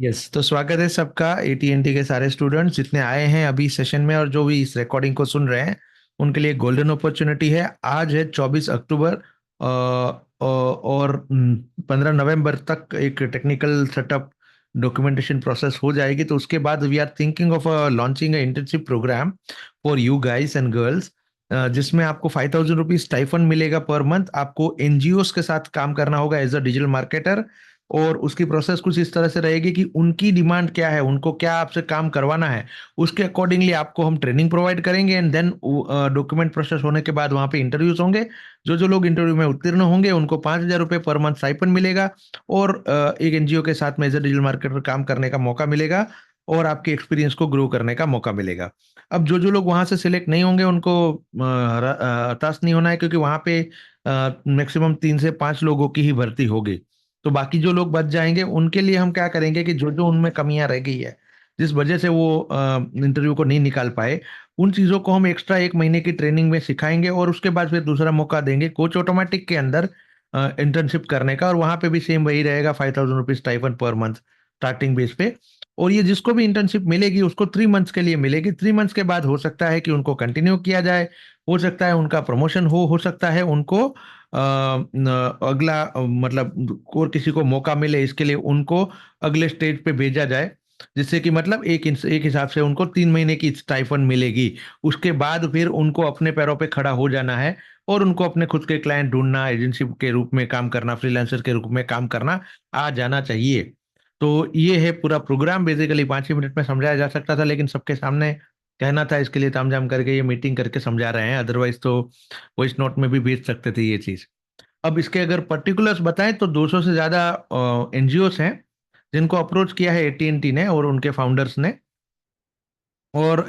Yes, तो स्वागत है सबका। एटीएनटी के सारे स्टूडेंट्स जितने आए हैं अभी सेशन में और जो भी इस रिकॉर्डिंग को सुन रहे हैं, उनके लिए गोल्डन अपॉर्चुनिटी है। आज है 24 अक्टूबर, और 15 नवंबर तक एक टेक्निकल सेटअप डॉक्यूमेंटेशन प्रोसेस हो जाएगी। तो उसके बाद we are thinking of launching internship program for you guys and girls, जिसमें आपको 5,000 रुपीज स्टाइफंड मिलेगा पर मंथ। आपको एनजीओ के साथ काम करना होगा एज अ डिजिटल मार्केटर। और उसकी प्रोसेस कुछ इस तरह से रहेगी कि उनकी डिमांड क्या है, उनको क्या आपसे काम करवाना है, उसके अकॉर्डिंगली आपको हम ट्रेनिंग प्रोवाइड करेंगे। एंड देन डॉक्यूमेंट प्रोसेस होने के बाद वहां पे इंटरव्यूज होंगे। जो जो लोग इंटरव्यू में उत्तीर्ण होंगे उनको 5,000 रुपये पर मंथ स्टाइपेंड मिलेगा। और एक एनजीओ के साथ में एज अ डिजिटल मार्केटर काम करने का मौका मिलेगा और आपके एक्सपीरियंस को ग्रो करने का मौका मिलेगा। अब जो जो लोग वहां से सिलेक्ट नहीं होंगे उनको हताश नहीं होना है, क्योंकि वहां पे मैक्सिमम 3 से 5 लोगों की ही भर्ती होगी। तो बाकी जो लोग बच जाएंगे उनके लिए हम क्या करेंगे कि जो जो उनमें कमियां रह गई है, जिस वजह से वो इंटरव्यू को नहीं निकाल पाए, उन चीजों को हम एक्स्ट्रा 1 महीने की ट्रेनिंग में सिखाएंगे और उसके बाद फिर दूसरा मौका देंगे कोच ऑटोमेटिक के अंदर इंटर्नशिप करने का। और वहां पे भी सेम वही रहेगा, 5,000 rupees stipend per month starting base पे। और ये जिसको भी इंटर्नशिप मिलेगी उसको 3 मंथ्स के लिए मिलेगी। 3 मंथ्स के बाद हो सकता है कि उनको कंटिन्यू किया जाए, हो सकता है उनका प्रमोशन हो सकता है उनको अगला मतलब और किसी को मौका मिले, इसके लिए उनको अगले स्टेज पे भेजा जाए। जिससे कि मतलब एक हिसाब से उनको 3 महीने की स्टाइफंड मिलेगी। उसके बाद फिर उनको अपने पैरों पे खड़ा हो जाना है और उनको अपने खुद के क्लाइंट ढूंढना, एजेंसी के रूप में काम करना, फ्रीलांसर के रूप में काम करना आ जाना चाहिए। तो ये है पूरा प्रोग्राम। बेसिकली 5 ही मिनट में समझाया जा सकता था, लेकिन सबके सामने कहना था, इसके लिए तामझाम करके ये मीटिंग करके समझा रहे हैं। अदरवाइज तो वॉइस नोट में भी भेज सकते थे ये चीज। अब इसके अगर पर्टिकुलर्स बताएं तो 200 से ज्यादा एनजीओस हैं जिनको अप्रोच किया है एटीएनटी ने और उनके फाउंडर्स ने। और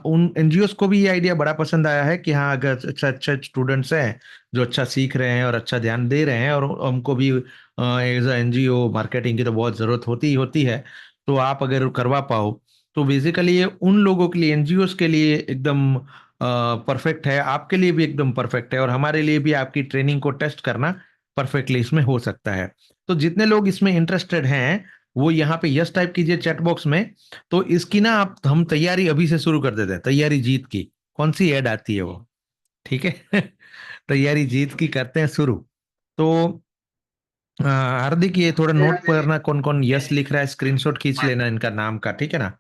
उन एनजीओस को भी ये आइडिया बड़ा पसंद आया है कि हाँ, अगर अच्छा अच्छा स्टूडेंट्स हैं जो अच्छा सीख रहे हैं और अच्छा ध्यान दे रहे हैं, और हमको भी एज अ एनजीओ मार्केटिंग की तो बहुत जरूरत होती ही होती है, तो आप अगर करवा पाओ तो बेसिकली ये उन लोगों के लिए, एनजीओस के लिए एकदम परफेक्ट है, आपके लिए भी एकदम परफेक्ट है, और हमारे लिए भी आपकी ट्रेनिंग को टेस्ट करना परफेक्टली इसमें हो सकता है। तो जितने लोग इसमें इंटरेस्टेड हैं वो यहाँ पे यस टाइप कीजिए चैट बॉक्स में। तो इसकी ना आप हम तैयारी अभी से शुरू कर देते हैं। तैयारी जीत की कौन सी ऐड आती है वो, ठीक है। तैयारी जीत की करते हैं शुरू। तो हार्दिक, ये थोड़ा नोट करना कौन कौन यस लिख रहा है, स्क्रीनशॉट खींच लेना इनका नाम का, ठीक है ना।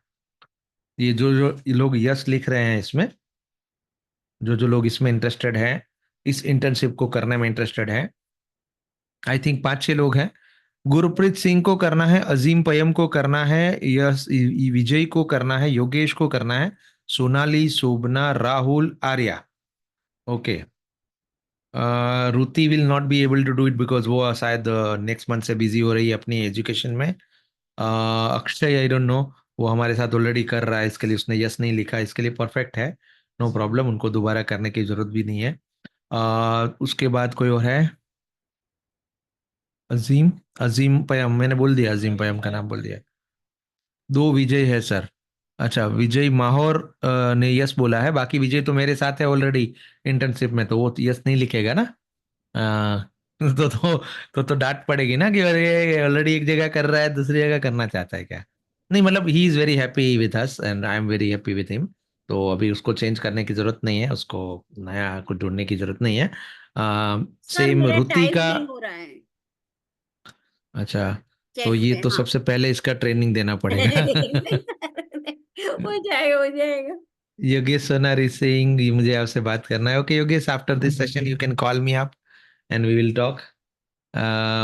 ये जो जो लोग यस लिख रहे हैं इसमें, जो जो लोग इसमें इंटरेस्टेड हैं, इस इंटर्नशिप को करने में इंटरेस्टेड हैं, आई थिंक 5-6 लोग हैं। गुरप्रीत सिंह को करना है, अजीम पयम को करना है, यस विजय को करना है, योगेश को करना है, Sonali, Shobhana, Rahul, Arya. Okay. Ruti will not be able to do it because वो शायद नेक्स्ट मंथ से बिजी हो रही है अपनी एजुकेशन में। अक्षय, आई डोंट नो, वो हमारे साथ ऑलरेडी कर रहा है, इसके लिए उसने यस नहीं लिखा, इसके लिए परफेक्ट है। नो प्रॉब्लम, उनको दोबारा करने की जरूरत भी नहीं है। उसके बाद कोई और है? अजीम, अजीम पयम मैंने बोल दिया, अजीम पयम का नाम बोल दिया। 2 विजय है सर। अच्छा, विजय माहौर ने यस बोला है। बाकी विजय तो मेरे साथ है ऑलरेडी इंटर्नशिप में, तो वो यस नहीं लिखेगा ना। तो डांट पड़ेगी ना कि अरे ये ऑलरेडी एक जगह कर रहा है, दूसरी जगह करना चाहता है क्या। नहीं, मतलब he is very happy with us and I am very happy with him. तो अभी उसको चेंज करने की जरूरत नहीं है, उसको नया कुछ ढूंढने की जरूरत नहीं है। सर सेम मेरा रुति टाइप का। नहीं हो रहा है अच्छा, तो चैट ये से। तो हाँ। सबसे पहले इसका ट्रेनिंग देना पड़ेगा। हो जाएगा हो जाएगा। योगेश सोनार इज सेइंग मुझे आपसे बात करना है। Okay Yogesh, after this session you can call me up and we will talk.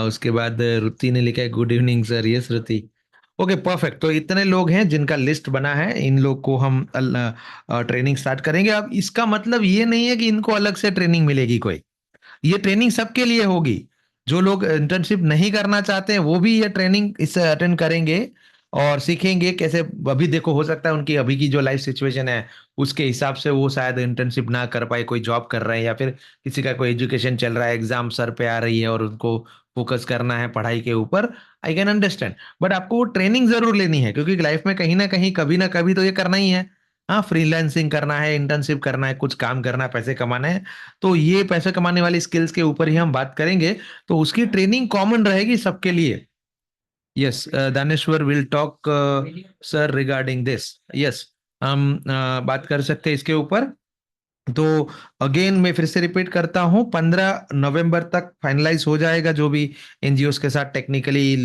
उसके बाद रुति ने लिखा है good evening sir. Yes Ruti. Okay perfect. तो इतने लोग हैं जिनका लिस्ट बना है, इन लोग को हम ट्रेनिंग स्टार्ट करेंगे। अब इसका मतलब ये नहीं है कि इनको अलग से ट्रेनिंग मिलेगी कोई। ये ट्रेनिंग सबके लिए होगी। जो लोग इंटर्नशिप नहीं करना चाहते हैं वो भी ये ट्रेनिंग इससे अटेंड करेंगे और सीखेंगे कैसे। अभी देखो, हो सकता है उनकी अभी की जो लाइफ सिचुएशन है उसके हिसाब से वो शायद इंटर्नशिप ना कर पाए, कोई जॉब कर रहे हैं या फिर किसी का कोई एजुकेशन चल रहा है, एग्जाम सर पे आ रही है और उनको फोकस करना है पढ़ाई के ऊपर। आई कैन अंडरस्टैंड, बट आपको वो ट्रेनिंग जरूर लेनी है, क्योंकि लाइफ में कहीं ना कहीं कभी ना कभी तो ये करना ही है। हाँ, फ्रीलांसिंग करना है, इंटर्नशिप करना है, कुछ काम करना है, पैसे कमाना है। तो ये पैसे कमाने वाली स्किल्स के ऊपर ही हम बात करेंगे। तो उसकी ट्रेनिंग कॉमन रहेगी सबके लिए। Yes, Daneshwar will talk, sir, regarding this. Yes, हम बात कर सकते हैं इसके ऊपर। तो अगेन मैं फिर से रिपीट करता हूँ, 15 नवंबर तक फाइनलाइज हो जाएगा जो भी एनजीओस के साथ टेक्निकली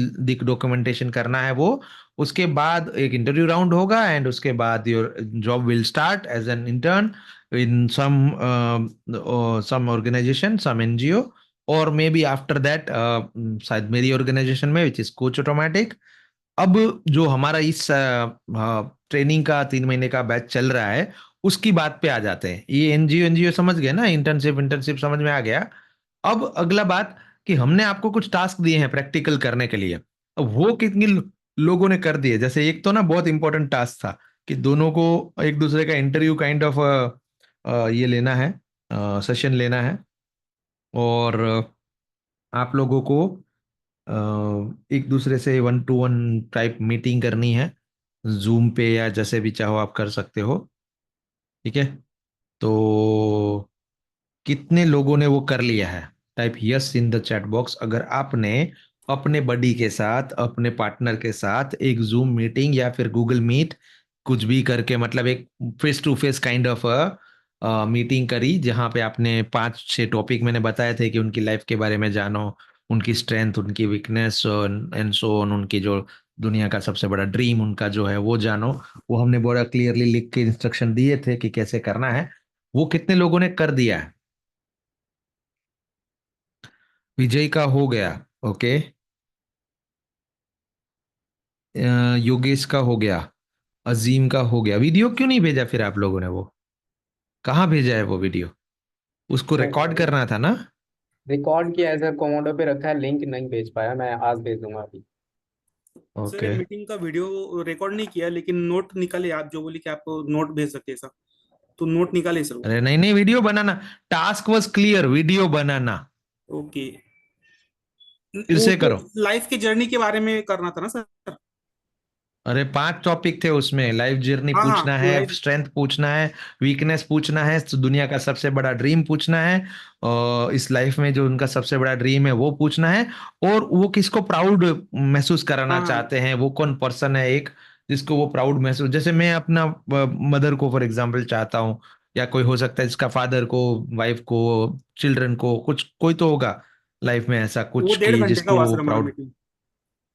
डॉक्यूमेंटेशन करना है वो। उसके बाद एक इंटरव्यू राउंड होगा एंड उसके बाद your job will start as an intern in some organisation, some NGO, और मे बी आफ्टर दैट शायद मेरी ऑर्गेनाइजेशन में, विच इज कोच ऑटोमेटिक। अब जो हमारा इस ट्रेनिंग का 3 महीने का बैच चल रहा है, उसकी बात पे आ जाते हैं। ये एनजीओ एनजीओ समझ गए ना, इंटर्नशिप इंटर्नशिप समझ में आ गया। अब अगला बात कि हमने आपको कुछ टास्क दिए हैं प्रैक्टिकल करने के लिए, अब वो कितनी लोगों ने कर दिए। जैसे एक तो ना बहुत इंपॉर्टेंट टास्क था कि दोनों को एक दूसरे का इंटरव्यू काइंड ऑफ ये लेना है, सेशन लेना है, और आप लोगों को एक दूसरे से 1 to 1 टाइप मीटिंग करनी है, जूम पे या जैसे भी चाहो आप कर सकते हो। ठीक है, तो कितने लोगों ने वो कर लिया है? Type yes in the chat box अगर आपने अपने बडी के साथ, अपने पार्टनर के साथ एक जूम मीटिंग या फिर गूगल मीट कुछ भी करके, मतलब एक face to face kind of meeting करी, जहां पे आपने 5-6 टॉपिक मैंने बताए थे कि उनकी लाइफ के बारे में जानो, उनकी स्ट्रेंथ, उनकी वीकनेस एंड सो ऑन, उनकी जो दुनिया का सबसे बड़ा ड्रीम उनका जो है वो जानो। वो हमने बड़ा क्लियरली लिख के इंस्ट्रक्शन दिए थे कि कैसे करना है। वो कितने लोगों ने कर दिया है? विजय का हो गया, ओके। योगेश का हो गया, अजीम का हो गया। वीडियो क्यों नहीं भेजा फिर आप लोगों ने? वो कहाँ भेजा है वो वीडियो? उसको रिकॉर्ड सर करना था ना। रिकॉर्ड किया है सर, कोमोडो पे रखा है, लिंक नहीं भेज पाया, मैं आज भेज दूंगा अभी। सर ये ओके। मीटिंग का वीडियो रिकॉर्ड नहीं किया, लेकिन नोट निकाले। आप जो बोली कि आप नोट भेज सकते हैं सर, तो नोट निकाले सर। अरे नहीं नहीं, video banana. Task was clear, video banana. Okay. फिर वो से तो करो। लाइफ की जर्नी के बारे में करना था ना सर। अरे 5 टॉपिक थे उसमें, लाइफ जर्नी हाँ हाँ, पूछना है, लाइफ। स्ट्रेंथ पूछना है, वीकनेस पूछना है, तो दुनिया का सबसे बड़ा ड्रीम पूछना है, और इस लाइफ में जो उनका सबसे बड़ा ड्रीम है वो पूछना है, और वो किसको प्राउड महसूस कराना हाँ हाँ। चाहते हैं, वो कौन पर्सन है एक जिसको वो प्राउड महसूस, जैसे मैं अपना मदर को फॉर एग्जाम्पल चाहता हूँ, या कोई हो सकता है जिसका फादर को, वाइफ को, चिल्ड्रन को, कुछ कोई तो होगा लाइफ में ऐसा वो कुछ डेढ़ कि घंटे का जिसको हुआ वो सर हमारा प्राउड। मीटिंग।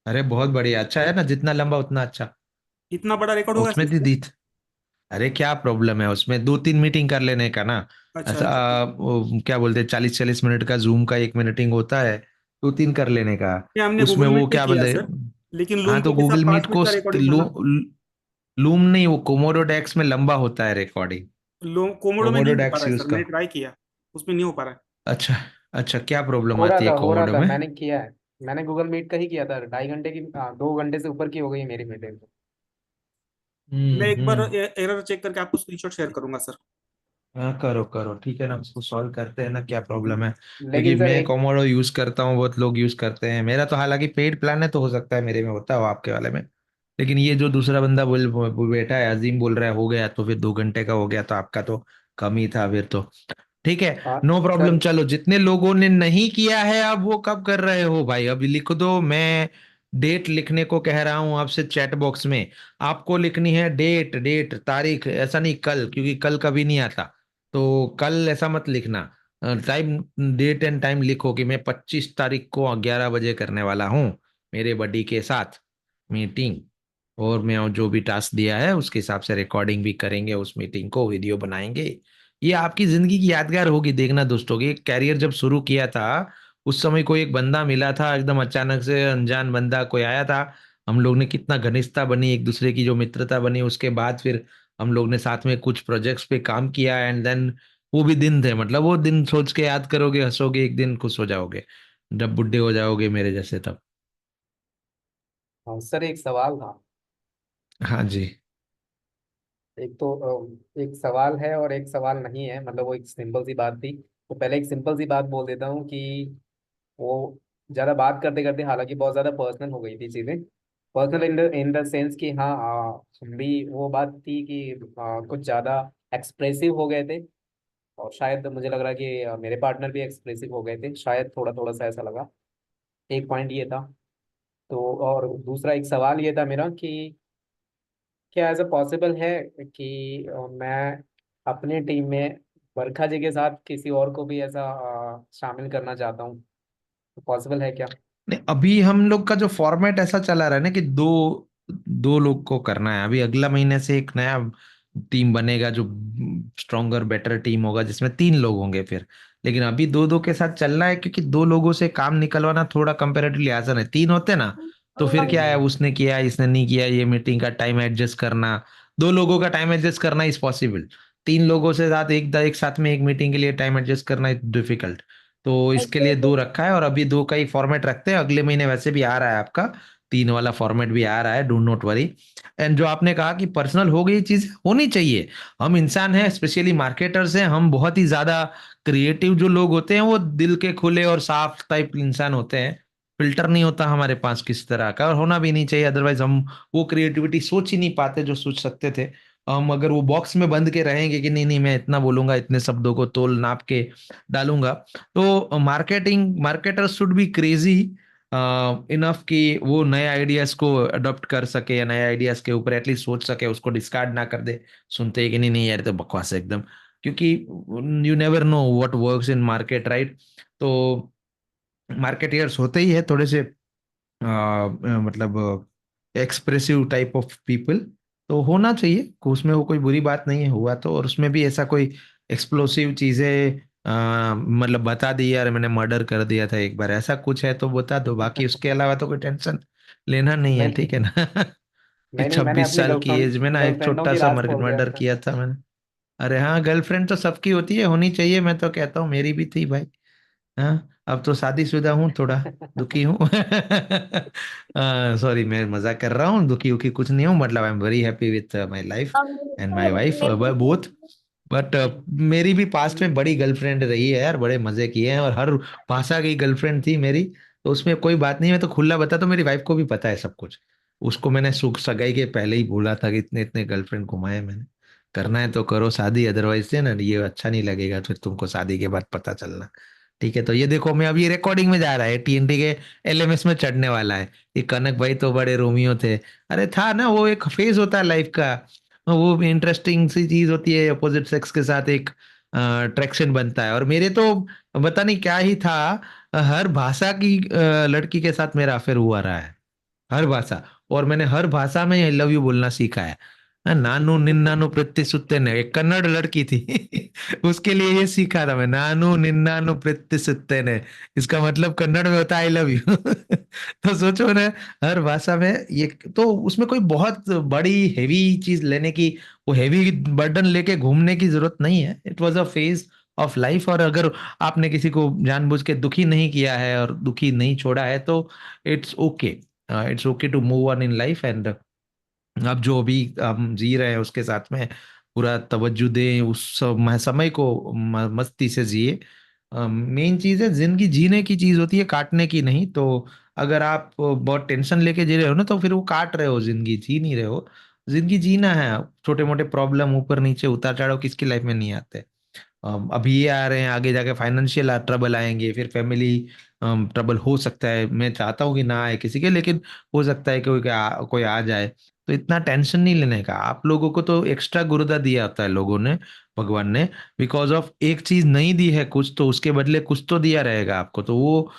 अरे बहुत बढ़िया, अच्छा है ना, जितना लंबा उतना अच्छा। इतना बड़ा रिकॉर्ड होगा सर उसमें इसमें? दीदी, अरे क्या प्रॉब्लम है उसमें, 2-3 मीटिंग कर लेने का ना। अच्छा ऐसा अच्छा ठीक। क्या बोलते हैं, 40-40 मिनट का जूम का एक मीटिंग होता है, 2-3 कर लेने का। ये हमने उसमें गूगल वो मीट पे क्या किया बोलते सर, हैं, लेकिन लूम हाँ तो को के गूगल साथ मीट 5 मिनट को का रिकॉर्डिंग था ना। लूम नहीं, वो कोमोडो डेक्स में लंबा होता है रिकॉर्डिंग। लूम कोमोडो में कोमोडो नहीं हो पा डेक्स रहा है यूज सर, का। मैंने ट्राई किया, उसमें नहीं हो पा रहा है। अच्छा। अच्छा, क्या प्रॉब्लम आती है हो रहा कोमोडो था, में? मैंने किया है। मैंने गूगल मीट का ही किया था, 2.5 घंटे की, 2 घंटे से ऊपर की हो गई है मेरी मीटिंग। मैं एक बार हम्म। एरर चेक करके आपको स्क्रीनशॉट शेयर करूंगा सर। हाँ करो करो, ठीक है ना, उसको सॉल्व करते हैं ना, क्या प्रॉब्लम है। क्योंकि लेकिन सर मैं एक, कोमोडो यूज करता हूँ, बहुत लोग यूज करते हैं, मेरा तो हालांकि पेड प्लान है, तो हो सकता है मेरे में होता हो, आपके वाले में। लेकिन ये जो दूसरा बंदा बैठा है, अजीम बोल रहा है हो गया, तो फिर 2 घंटे का हो गया, तो आपका तो कम ही था फिर तो। ठीक है, नो प्रॉब्लम। सर चलो, जितने लोगों ने नहीं किया है अब वो कब कर रहे हो भाई, अभी लिख दो। मैं डेट लिखने को कह रहा हूं आपसे चैट बॉक्स में। आपको लिखनी है डेट, डेट तारीख, ऐसा नहीं कल, क्योंकि कल कभी नहीं आता। तो कल ऐसा मत लिखना। टाइम, डेट एंड टाइम लिखो कि मैं 25 तारीख को 11 बजे करने वाला हूँ मेरे बडी के साथ मीटिंग, और मैं जो भी टास्क दिया है उसके हिसाब से रिकॉर्डिंग भी करेंगे, उस मीटिंग को वीडियो बनाएंगे। ये आपकी जिंदगी की यादगार होगी, देखना दोस्तों। कि कैरियर जब शुरू किया था उस समय कोई एक बंदा मिला था, एकदम अचानक से अनजान बंदा कोई आया था, हम लोग ने कितना घनिष्ठता बनी एक दूसरे की, जो मित्रता बनी, उसके बाद फिर हम लोग ने साथ में कुछ प्रोजेक्ट्स पे काम किया, एंड देन वो भी दिन थे, मतलब वो दिन सोच के याद करोगे, हंसोगे, एक दिन खुश हो जाओगे जब बुढ़े हो जाओगे मेरे जैसे तब। हाँ, सर एक सवाल था। हाँ जी। एक तो एक सवाल है और एक सवाल नहीं है, मतलब वो एक सिंपल सी बात थी। तो पहले एक सिंपल सी बात बोल देता हूँ कि वो ज़्यादा बात करते करते, हालांकि बहुत ज़्यादा पर्सनल हो गई थी चीज़ें। पर्सनल इन द सेंस कि हाँ, हम भी वो बात थी कि कुछ ज़्यादा एक्सप्रेसिव हो गए थे। और शायद मुझे लग रहा है कि मेरे पार्टनर भी एक्सप्रेसिव हो गए थे, शायद थोड़ा थोड़ा सा ऐसा लगा। एक पॉइंट ये था। तो और दूसरा एक सवाल ये था मेरा कि क्या ऐसा पॉसिबल है कि मैं अपने टीम में बरखा जी के साथ किसी और को भी ऐसा शामिल करना चाहता हूँ, तो पॉसिबल है क्या? नहीं, अभी हम लोग का जो फॉर्मेट ऐसा चला रहा है ना कि दो दो लोग को करना है। अभी अगला महीने से एक नया टीम बनेगा जो स्ट्रॉन्गर बेटर टीम होगा, जिसमें 3 लोग होंगे फिर। लेकिन अभी दो दो के साथ चलना है, क्योंकि 2 लोगों से काम निकलवाना थोड़ा कंपेरेटिवली आसान है। 3 होते ना तो फिर क्या है, हम्म, उसने किया इसने नहीं किया, ये मीटिंग का टाइम एडजस्ट करना, 2 लोगों का टाइम एडजस्ट करना इज पॉसिबल। 3 लोगों से साथ एक साथ में एक मीटिंग के लिए टाइम एडजस्ट करना इज डिफिकल्ट। तो इसके लिए 2 रखा है, और अभी 2 का ही फॉर्मेट रखते हैं। अगले महीने वैसे भी आ रहा है आपका 3 वाला फॉर्मेट भी आ रहा है, डू नॉट वरी। एंड जो आपने कहा कि पर्सनल हो गई, चीज होनी चाहिए। हम इंसान हैं, स्पेशली मार्केटर्स हैं, हम बहुत ही ज्यादा क्रिएटिव जो लोग होते हैं वो दिल के खुले और साफ टाइप इंसान होते हैं। फिल्टर नहीं होता हमारे पास किसी तरह का, और होना भी नहीं चाहिए। अदरवाइज हम वो क्रिएटिविटी सोच ही नहीं पाते जो सोच सकते थे। हम अगर वो बॉक्स में बंद के रहेंगे कि नहीं नहीं मैं इतना बोलूंगा, इतने शब्दों को तोल नाप के डालूंगा, तो marketer should be crazy enough कि वो नए आइडियाज को अडॉप्ट कर सके, या नए आइडियाज के ऊपर एटलीस्ट सोच सके, उसको डिस्कार्ड ना कर दे सुनते ही कि नहीं नहीं यार ये तो बकवास है एकदम। क्योंकि you never know what works in market, right? तो मार्केटियर्स होते ही है थोड़े से मतलब एक्सप्रेसिव टाइप ऑफ पीपल, तो होना चाहिए। उसमें वो कोई बुरी बात नहीं है, हुआ तो। और उसमें भी ऐसा कोई एक्सप्लोसिव चीजें मतलब बता दी यार मैंने मर्डर कर दिया था एक बार, ऐसा कुछ है तो बता दो। बाकी उसके अलावा तो कोई टेंशन लेना नहीं है, नहीं ठीक है ना? ये नहीं नहीं, मैंने 26 साल की एज में ना एक गर्लफ्रेंडों छोटा की सा राज खोल दिया मर्डर था। किया था मैंने। अरे हाँ, गर्लफ्रेंड तो सबकी होती है, होनी चाहिए। मैं तो कहता हूँ मेरी भी थी भाई। हाँ, अब तो शादीशुदा हूँ, थोड़ा दुखी हूँ। सॉरी, मैं मजाक कर रहा हूँ। दुखी उखी कुछ नहीं हूँ, मतलब I am very happy with my life अब एंड माय वाइफ मेरे बोथ। बट मेरी भी पास्ट में बड़ी गर्लफ्रेंड रही है यार, बड़े मजे किए हैं, और हर भाषा की गर्लफ्रेंड थी मेरी। तो उसमें कोई बात नहीं, मैं तो खुला बता, तो मेरी वाइफ को भी पता है सब कुछ। उसको मैंने सुख सगाई के पहले ही बोला था कि इतने इतने गर्लफ्रेंड घुमाए मैंने। करना है तो करो शादी, अदरवाइज से ना ये अच्छा नहीं लगेगा, फिर तुमको शादी के बाद पता चलना। ठीक है, तो ये देखो मैं अभी रिकॉर्डिंग में जा रहा है, टीएनटी के एलएमएस में चढ़ने वाला है कि कनक भाई तो बड़े रोमियो थे। अरे था ना, वो एक फेज होता है लाइफ का। वो भी इंटरेस्टिंग सी चीज होती है, अपोजिट सेक्स के साथ एक अट्रैक्शन बनता है। और मेरे तो पता नहीं क्या ही था, हर भाषा की लड़की के साथ मेरा अफेयर हुआ रहा है, हर भाषा। और मैंने हर भाषा में आई लव यू बोलना सीखा है। नानू निन्नानु प्रत्यय सुत्ते ने, एक कन्नड़ लड़की थी। उसके लिए ये सीखा था मैं, नानू निन्नानु प्रत्यय सुत्ते ने। इसका मतलब कन्नड़ में होता है आई लव यू। तो सोचो ना, हर भाषा में ये। तो उसमें कोई बहुत बड़ी हेवी चीज लेने की, वो हेवी बर्डन लेके घूमने की जरूरत नहीं है। It was a phase of life. और अगर आपने किसी को जानबूझ के दुखी नहीं किया है और दुखी नहीं छोड़ा है, तो it's okay. It's okay to move on in life. And अब जो अभी हम जी रहे हैं उसके साथ में पूरा तवज्जो दें, उस समय को मस्ती से जिए। मेन चीज है, जिंदगी जीने की चीज होती है, काटने की नहीं। तो अगर आप बहुत टेंशन लेके जी रहे हो ना, तो फिर वो काट रहे हो, जिंदगी जी नहीं रहे हो। जिंदगी जीना है। छोटे मोटे प्रॉब्लम ऊपर नीचे उतार चढ़ाव किसकी लाइफ में नहीं आते। अभी ये आ रहे हैं, आगे जाके फाइनेंशियल ट्रबल आएंगे, फिर फैमिली ट्रबल हो सकता है। मैं चाहता हूँ कि ना आए किसी के, लेकिन हो सकता है कि कोई आ जाए। तो इतना टेंशन नहीं लेने का। आप लोगों को तो एक्स्ट्रा गुर्दा दिया होता है लोगों ने, भगवान ने। बिकॉज ऑफ एक चीज नहीं दी है कुछ, तो उसके बदले कुछ तो दिया रहेगा आपको। तो वो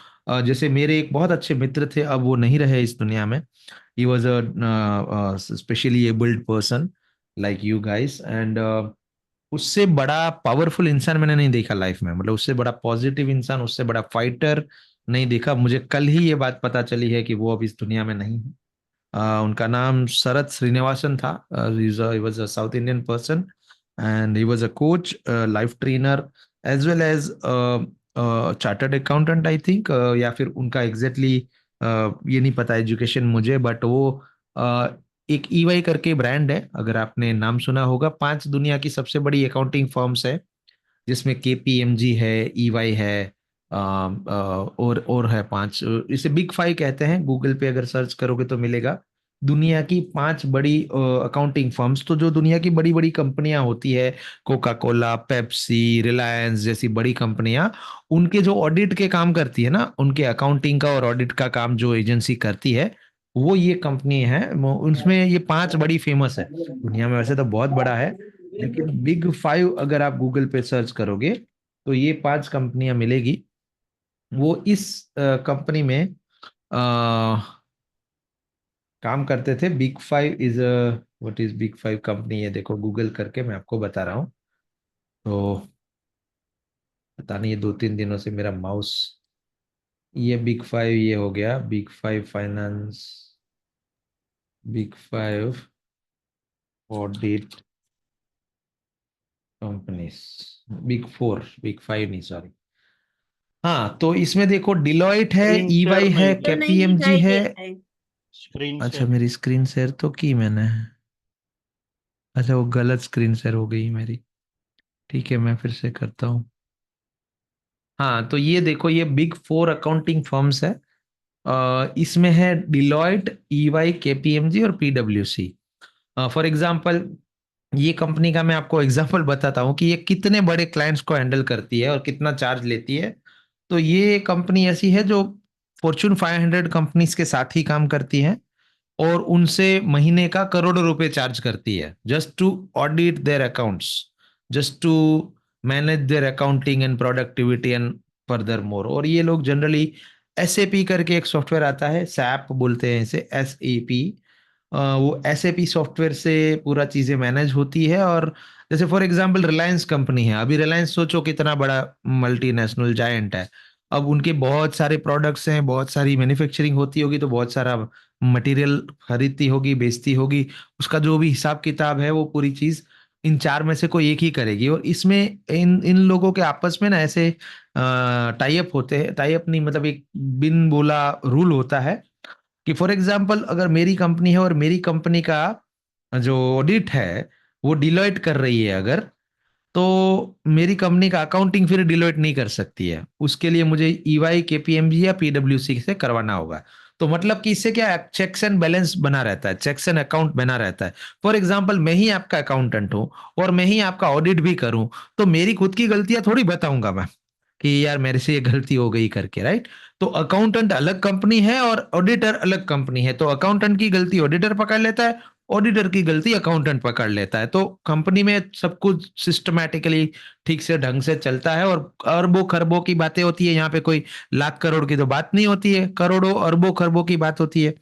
जैसे मेरे एक बहुत अच्छे मित्र थे, अब वो नहीं रहे इस दुनिया में। He was a specially abled person like you guys. And उससे बड़ा पावरफुल इंसान मैंने नहीं देखा लाइफ में। मतलब उससे बड़ा पॉजिटिव इंसान, उससे बड़ा फाइटर नहीं देखा। मुझे कल ही ये बात पता चली है कि वो अब इस दुनिया में नहीं है। उनका नाम शरत श्रीनिवासन था। He was a South Indian person, and he was a coach, life trainer, as well as chartered accountant I think. या फिर उनका एग्जैक्टली ये नहीं पता एजुकेशन मुझे। बट वो uh, एक ईवाई करके ब्रांड है, अगर आपने नाम सुना होगा। 5 दुनिया की सबसे बड़ी अकाउंटिंग फर्म्स है, जिसमें केपीएमजी है, ईवाई है, और है 5। इसे बिग 5 कहते हैं, गूगल पे अगर सर्च करोगे तो मिलेगा। दुनिया की 5 बड़ी अकाउंटिंग फर्म्स, तो जो दुनिया की बड़ी बड़ी कंपनियां होती है, कोका कोला, पेप्सी, रिलायंस जैसी बड़ी कंपनियां, उनके जो ऑडिट के काम करती है ना, उनके अकाउंटिंग का और ऑडिट का काम जो एजेंसी करती है, वो ये कंपनी है। उसमें ये 5 बड़ी फेमस है दुनिया में। वैसे तो बहुत बड़ा है, लेकिन बिग 5 अगर आप गूगल पे सर्च करोगे तो ये 5 कंपनियां मिलेगी। वो इस कंपनी में काम करते थे। Big 5 is what is big 5 company, ये देखो गूगल करके मैं आपको बता रहा हूँ। तो पता नहीं, ये 2-3 दिनों से मेरा माउस, ये बिग 5 ये हो गया, big 5 finance, big 5 audit companies, big 4, big 5 नहीं, सॉरी। हाँ, तो इसमें देखो डिलॉयट है, स्क्रीन शेयर ईवाई है, नहीं तो की, नहीं केपीएमजी दिखाई है। देता है। स्क्रीन अच्छा, शेयर मेरी स्क्रीन शेयर तो की मैंने। अच्छा, वो गलत स्क्रीन शेयर हो गई मेरी। ठीक है, मैं फिर से करता हूँ। हाँ, तो ये देखो, ये बिग 4 अकाउंटिंग फर्म्स है। इसमें है डिलॉयट, ईवाई, केपीएमजी और पीडब्ल्यूसी। फॉर एग्जाम्पल, ये कंपनी का मैं आपको एग्जांपल बताता हूँ कि ये कितने बड़े क्लाइंट्स को हैंडल करती है और कितना चार्ज लेती है। तो ये कंपनी ऐसी है जो फॉर्च्यून 500 कंपनीज के साथ ही काम करती है, और उनसे महीने का करोड़ों रुपए चार्ज करती है, just to audit their accounts, just to manage their accounting and productivity and furthermore. और ये लोग जनरली एसएपी करके एक सॉफ्टवेयर आता है, सैप बोलते हैं इसे, एसएपी। वो एसएपी सॉफ्टवेयर से पूरा चीजें मैनेज होती है। और जैसे फॉर एग्जांपल रिलायंस कंपनी है, अभी रिलायंस सोचो कितना बड़ा मल्टीनेशनल जायंट है। अब उनके बहुत सारे प्रोडक्ट्स हैं, बहुत सारी मैन्युफैक्चरिंग होती होगी, तो बहुत सारा मटेरियल खरीदती होगी, बेचती होगी। उसका जो भी हिसाब किताब है, वो पूरी चीज इन 4 में से कोई एक ही करेगी। और इसमें इन इन लोगों के आपस में ना ऐसे टाई अप होते हैं, टाई अप नहीं मतलब एक बिन बोला रूल होता है कि फॉर एग्जाम्पल अगर मेरी कंपनी है और मेरी कंपनी का जो ऑडिट है वो डिलॉयट कर रही है अगर, तो मेरी कंपनी का अकाउंटिंग फिर डिलॉयट नहीं कर सकती है। उसके लिए मुझे ईवाई, केपीएमजी या पीडब्ल्यूसी से करवाना होगा। तो मतलब कि इससे क्या, चेक्स एंड बैलेंस बना रहता है, चेक्स एंड अकाउंट बना रहता है। फॉर एग्जाम्पल, मैं ही आपका अकाउंटेंट हूं और मैं ही आपका ऑडिट भी करूं, तो मेरी खुद की गलतियां थोड़ी बताऊंगा मैं कि यार मेरे से ये गलती हो गई करके, राइट। तो अकाउंटेंट अलग कंपनी है और ऑडिटर अलग कंपनी है। तो अकाउंटेंट की गलती ऑडिटर पकड़ लेता है, ऑडिटर की गलती अकाउंटेंट पकड़ लेता है। तो कंपनी में सब कुछ सिस्टमैटिकली ठीक से ढंग से चलता है, और अरबों खरबों की बातें होती है यहाँ पे, कोई लाख करोड़ की तो बात नहीं होती है, करोड़ों अरबों खरबों की बात होती है।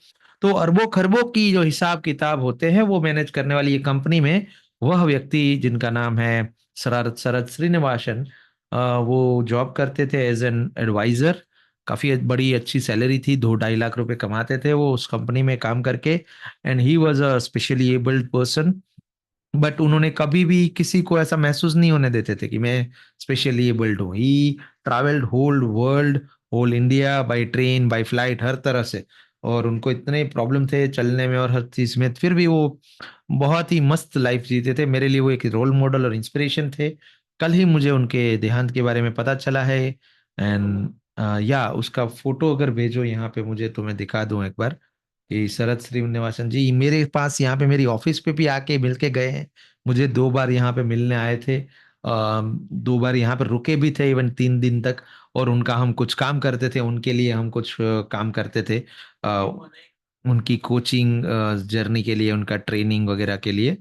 तो अरबों खरबों की जो हिसाब किताब होते हैं वो मैनेज करने वाली ये कंपनी में वह व्यक्ति जिनका नाम है शरद शरद श्रीनिवासन, वो जॉब करते थे एज एन एडवाइजर। काफी बड़ी अच्छी सैलरी थी, 2-2.5 लाख रुपए कमाते थे वो उस कंपनी में काम करके। And he was a specially abled person. But उन्होंने कभी भी किसी को ऐसा महसूस नहीं होने देते थे कि मैं स्पेशली एबल्ड हूँ। He travelled whole world, whole India, by train, by flight, हर तरह से। और उनको इतने प्रॉब्लम थे चलने में और हर चीज में, फिर भी वो बहुत ही मस्त लाइफ जीते थे। मेरे लिए वो एक रोल मॉडल और इंस्पिरेशन थे। कल ही मुझे उनके देहांत के बारे में पता चला है। एंड या उसका फोटो अगर भेजो यहाँ पे मुझे तो मैं दिखा दूं एक बार कि शरद श्रीनिवासन जी मेरे पास यहाँ पे मेरी ऑफिस पे भी आके मिल के गए हैं। मुझे 2 बार यहाँ पे मिलने आए थे। 2 बार यहाँ पे रुके भी थे, इवन 3 दिन तक। और उनका हम कुछ काम करते थे, उनके लिए हम कुछ काम करते थे। अ, उनकी कोचिंग जर्नी के लिए, उनका ट्रेनिंग वगैरह के लिए।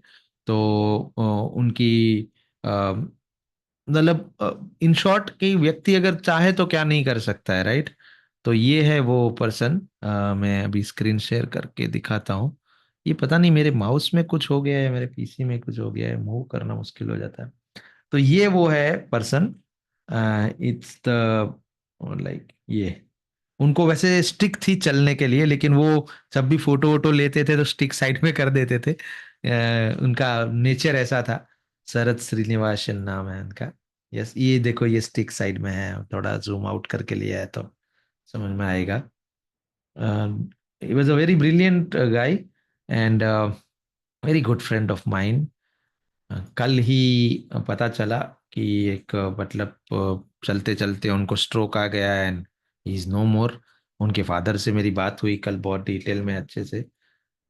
तो उनकी मतलब इन शॉर्ट कि व्यक्ति अगर चाहे तो क्या नहीं कर सकता है, राइट। तो ये है वो पर्सन। मैं अभी स्क्रीन शेयर करके दिखाता हूँ। ये पता नहीं मेरे माउस में कुछ हो गया है, मेरे पीसी में कुछ हो गया है, मूव करना मुश्किल हो जाता है। तो ये वो है पर्सन। इट्स द लाइक ये, उनको वैसे स्टिक थी चलने के लिए, लेकिन वो जब भी फोटो वोटो लेते थे तो स्टिक साइड में कर देते थे। उनका नेचर ऐसा था। शरद श्रीनिवासन नाम है उनका। यस, ये देखो ये स्टिक साइड में है, थोड़ा जूम आउट करके लिया है तो समझ में आएगा। He was a very brilliant guy and very good friend of mine. कल ही पता चला कि एक मतलब चलते चलते उनको स्ट्रोक आ गया एंड ही इज नो मोर। उनके फादर से मेरी बात हुई कल बहुत डिटेल में अच्छे से।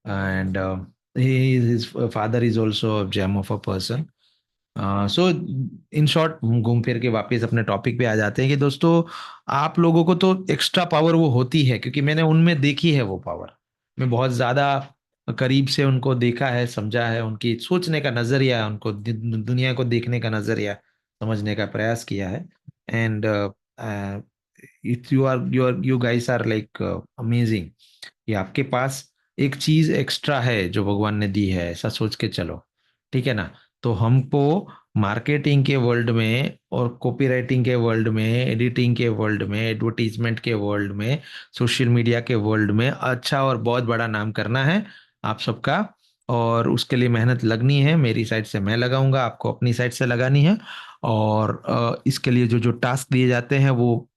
and his father is also a gem of a person. So in short घूम फिर के वापस अपने टॉपिक पे आ जाते हैं कि दोस्तों आप लोगों को तो एक्स्ट्रा पावर वो होती है, क्योंकि मैंने उनमें देखी है वो पावर। मैं बहुत ज्यादा करीब से उनको देखा है, समझा है, उनकी सोचने का नजरिया, उनको दुनिया को देखने का नजरिया समझने का प्रयास किया है। And if you guys are like amazing कि आपके पास एक चीज एक्स्ट्रा है जो भगवान ने दी है, ऐसा सोच के चलो, ठीक है ना। तो हमको मार्केटिंग के वर्ल्ड में और कॉपीराइटिंग के वर्ल्ड में, एडिटिंग के वर्ल्ड में, एडवर्टीजमेंट के वर्ल्ड में, सोशल मीडिया के वर्ल्ड में अच्छा और बहुत बड़ा नाम करना है आप सबका। और उसके लिए मेहनत लगनी है, मेरी साइड से मैं लगाऊंगा, आपको अपनी साइड से लगानी है। और इसके लिए जो जो टास्क दिए जाते हैं वो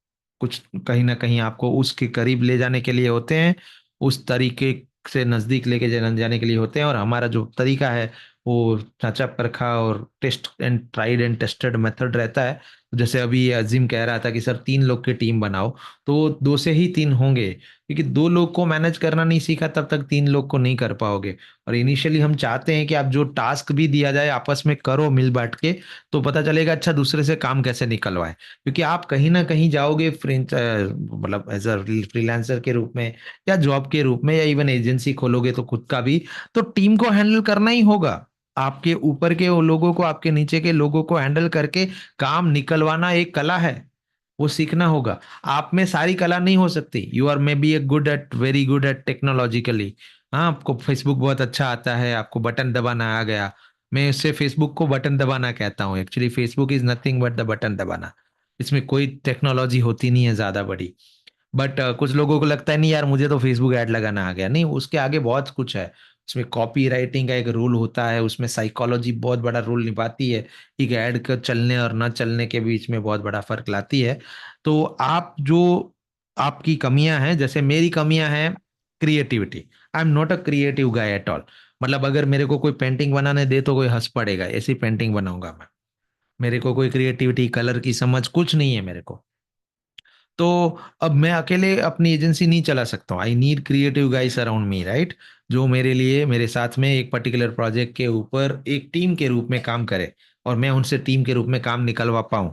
कुछ कहीं ना कहीं आपको उसके करीब ले जाने के लिए होते हैं, उस तरीके से नजदीक लेके जाने के लिए होते हैं। और हमारा जो तरीका है वो चाचा परखा और test and tried and tested method रहता है। जैसे अभी ये अजीम कह रहा था कि सर 3 लोग की टीम बनाओ, तो 2 से ही 3 होंगे, क्योंकि 2 लोग को मैनेज करना नहीं सीखा तब तक 3 लोग को नहीं कर पाओगे। और इनिशियली हम चाहते हैं कि आप जो टास्क भी दिया जाए आपस में करो मिल बांट के, तो पता चलेगा अच्छा दूसरे से काम कैसे निकलवाए। क्योंकि आप कहीं ना कहीं जाओगे फ्रेंच मतलब एज अ फ्रीलांसर के रूप में, या जॉब के रूप में, या इवन एजेंसी खोलोगे तो खुद का भी, तो टीम को हैंडल करना ही होगा। आपके ऊपर के वो लोगों को, आपके नीचे के लोगों को हैंडल करके काम निकलवाना एक कला है, वो सीखना होगा। आप में सारी कला नहीं हो सकती। You are maybe a good at, very good at technologically. हाँ, आपको फेसबुक बहुत अच्छा आता है, आपको बटन दबाना आ गया। मैं इससे फेसबुक को बटन दबाना कहता हूँ। Actually Facebook is nothing but the button दबाना। इसमें कोई टेक्नोलॉजी होती नहीं है ज्यादा बड़ी। बट कुछ लोगों को लगता है नहीं यार मुझे तो फेसबुक ऐड लगाना आ गया। नहीं, उसके आगे बहुत कुछ है। उसमें कॉपी राइटिंग का एक रूल होता है, उसमें साइकोलॉजी बहुत बड़ा रोल निभाती है। एक ऐड का चलने और न चलने के बीच में बहुत बड़ा फर्क लाती है। तो आप जो, आपकी कमियां हैं, जैसे मेरी कमियां हैं creativity. I am not a creative guy at all. मतलब अगर मेरे को कोई पेंटिंग बनाने दे तो कोई हंस पड़ेगा, ऐसी पेंटिंग बनाऊंगा मैं। मेरे को कोई क्रिएटिविटी, कलर की समझ कुछ नहीं है मेरे को। तो अब मैं अकेले अपनी एजेंसी नहीं चला सकता हूँ। I need creative guys around me, right, जो मेरे लिए, मेरे साथ में एक पर्टिकुलर प्रोजेक्ट के ऊपर एक टीम के रूप में काम करे, और मैं उनसे टीम के रूप में काम निकलवा पाऊँ,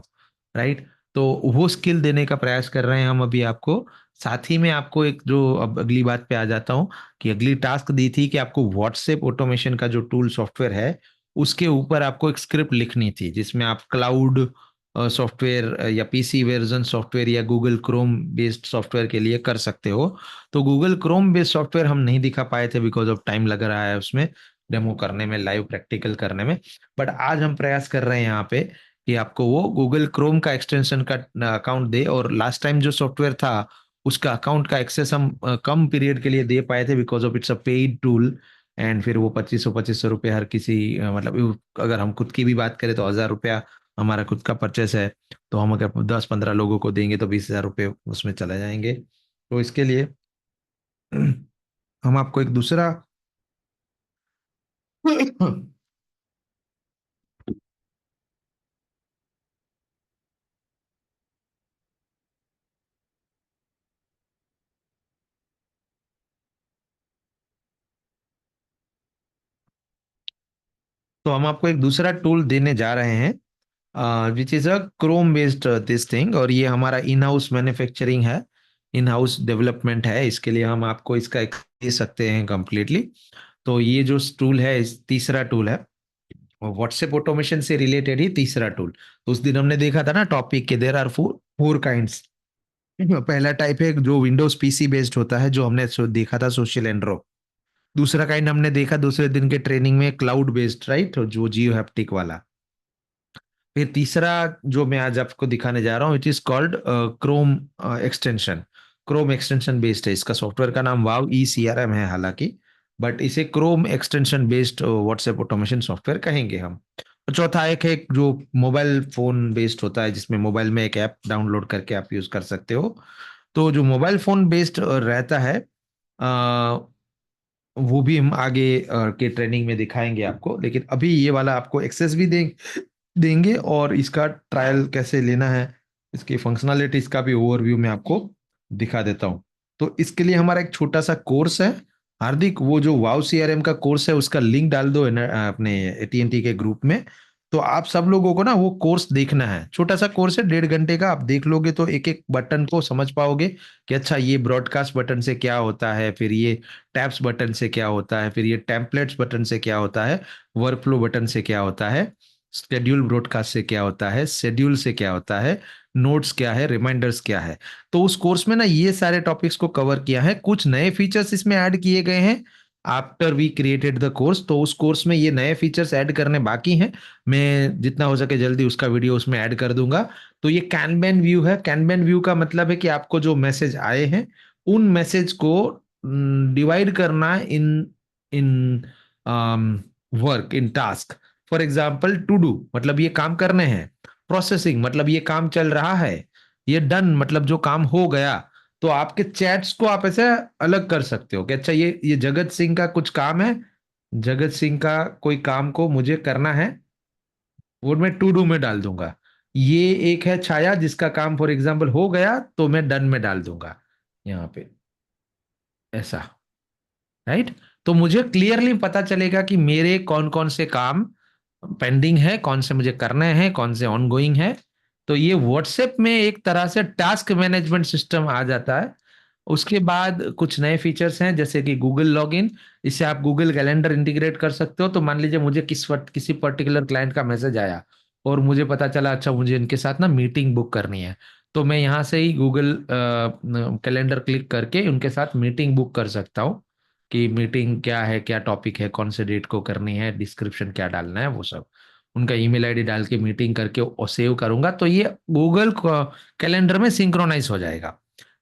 राइट। तो वो स्किल देने का प्रयास कर रहे हैं हम अभी आपको। साथ ही में आपको एक जो, अब अगली बात पे आ जाता हूँ, कि अगली टास्क दी थी कि आपको व्हाट्सएप ऑटोमेशन का जो टूल सॉफ्टवेयर है उसके ऊपर आपको एक स्क्रिप्ट लिखनी थी, जिसमें आप क्लाउड सॉफ्टवेयर या पीसी वर्जन सॉफ्टवेयर या गूगल क्रोम बेस्ड सॉफ्टवेयर के लिए कर सकते हो। तो गूगल क्रोम बेस्ड सॉफ्टवेयर हम नहीं दिखा पाए थे, बिकॉज ऑफ टाइम लग रहा है उसमें डेमो करने में, लाइव प्रैक्टिकल करने में। बट आज हम प्रयास कर रहे हैं यहाँ पे कि आपको वो गूगल क्रोम का एक्सटेंशन का अकाउंट दे। और लास्ट टाइम जो सॉफ्टवेयर था उसका अकाउंट का एक्सेस हम कम पीरियड के लिए दे पाए थे, because of it's a paid tool. And फिर वो 2500 रुपये हर किसी मतलब अगर हम खुद की भी बात करें तो 1000 रुपया हमारा खुद का परचेस है। तो हम अगर 10-15 लोगों को देंगे तो 20,000 रुपये उसमें चले जाएंगे। तो इसके लिए हम आपको एक दूसरा तो हम आपको एक दूसरा टूल देने जा रहे हैं, which is a Chrome based this thing. और ये हमारा इन हाउस मैन्युफैक्चरिंग है, इन हाउस डेवलपमेंट है। इसके लिए हम आपको इसका दे सकते हैं कंप्लीटली। तो ये जो टूल है, इस तीसरा टूल है, व्हाट्सएप ऑटोमेशन से रिलेटेड ही तीसरा टूल। तो उस दिन हमने देखा था ना टॉपिक के, there are four four kinds. पहला टाइप है जो विंडोज पीसी बेस्ड होता है, जो हमने देखा था सोशल एंड्रो। दूसरा काइंड हमने देखा दूसरे दिन के ट्रेनिंग में, क्लाउड बेस्ड, राइट, जो जियो हैप्टिक वाला। फिर तीसरा जो मैं आज आपको दिखाने जा रहा हूँ, it is called Chrome extension. Chrome extension based है, इसका सॉफ्टवेयर का नाम वाव ई CRM है हालांकि, बट इसे Chrome extension based WhatsApp automation software कहेंगे हम। और चौथा एक है जो मोबाइल फोन बेस्ड होता है, जिसमें मोबाइल में एक ऐप डाउनलोड करके आप यूज कर सकते हो। तो जो मोबाइल फोन बेस्ड रहता है, वो भी हम आगे के ट्रेनिंग में दिखाएंगे आपको। लेकिन अभी ये वाला आपको एक्सेस भी देंगे, और इसका ट्रायल कैसे लेना है, इसकी फंक्शनैलिटीज का भी ओवरव्यू मैं आपको दिखा देता हूँ। तो इसके लिए हमारा एक छोटा सा कोर्स है, हार्दिक, वो जो वाव सीआरएम का कोर्स है उसका लिंक डाल दो अपने एटीएनटी के ग्रुप में। तो आप सब लोगों को ना वो कोर्स देखना है, छोटा सा कोर्स है 1.5 घंटे का। आप देख लोगे तो एक एक बटन को समझ पाओगे कि अच्छा ये ब्रॉडकास्ट बटन से क्या होता है, फिर ये टैब्स बटन से क्या होता है, फिर ये टेम्पलेट्स बटन से क्या होता है, वर्कफ्लो बटन से क्या होता है, शेड्यूल ब्रॉडकास्ट से क्या होता है, शेड्यूल से क्या होता है, नोट्स क्या है, रिमाइंडर्स क्या है। तो उस कोर्स में ना ये सारे टॉपिक्स को कवर किया है। कुछ नए फीचर्स इसमें ऐड किए गए हैं after we created the course. तो उस कोर्स में ये नए फीचर्स ऐड करने बाकी हैं। मैं जितना हो सके जल्दी उसका वीडियो उसमें ऐड कर दूंगा। तो ये कैनबैन व्यू है। कैनबैन व्यू का मतलब है कि आपको जो मैसेज आए हैं उन मैसेज को डिवाइड करना in in work, in task. For example to do मतलब ये काम करने हैं, प्रोसेसिंग मतलब ये काम चल रहा है, ये डन मतलब जो काम हो गया। तो आपके चैट्स को आप ऐसे अलग कर सकते हो कि अच्छा ये जगत सिंह का कुछ काम है, जगत सिंह का कोई काम को मुझे करना है, वो मैं टू डू में डाल दूंगा। ये एक है छाया जिसका काम फॉर एग्जाम्पल हो गया तो मैं डन में डाल दूंगा यहाँ पे, ऐसा। राइट। तो मुझे क्लियरली पता चलेगा कि मेरे कौन कौन से काम पेंडिंग है, कौन से मुझे करने हैं, कौन से ऑनगोइंग है। तो ये व्हाट्सएप में एक तरह से टास्क मैनेजमेंट सिस्टम आ जाता है। उसके बाद कुछ नए फीचर्स हैं जैसे कि गूगल लॉगिन। इससे आप गूगल कैलेंडर इंटीग्रेट कर सकते हो। तो मान लीजिए मुझे किसी पर्टिकुलर क्लाइंट का मैसेज आया और मुझे पता चला अच्छा मुझे इनके साथ ना मीटिंग बुक करनी है, तो मैं यहाँ से ही गूगल कैलेंडर क्लिक करके उनके साथ मीटिंग बुक कर सकता हूँ कि मीटिंग क्या है, क्या टॉपिक है, कौन से डेट को करनी है, डिस्क्रिप्शन क्या डालना है, वो सब उनका ईमेल आईडी डाल के मीटिंग करके और सेव करूंगा। तो ये गूगल कैलेंडर में सिंक्रोनाइज हो जाएगा।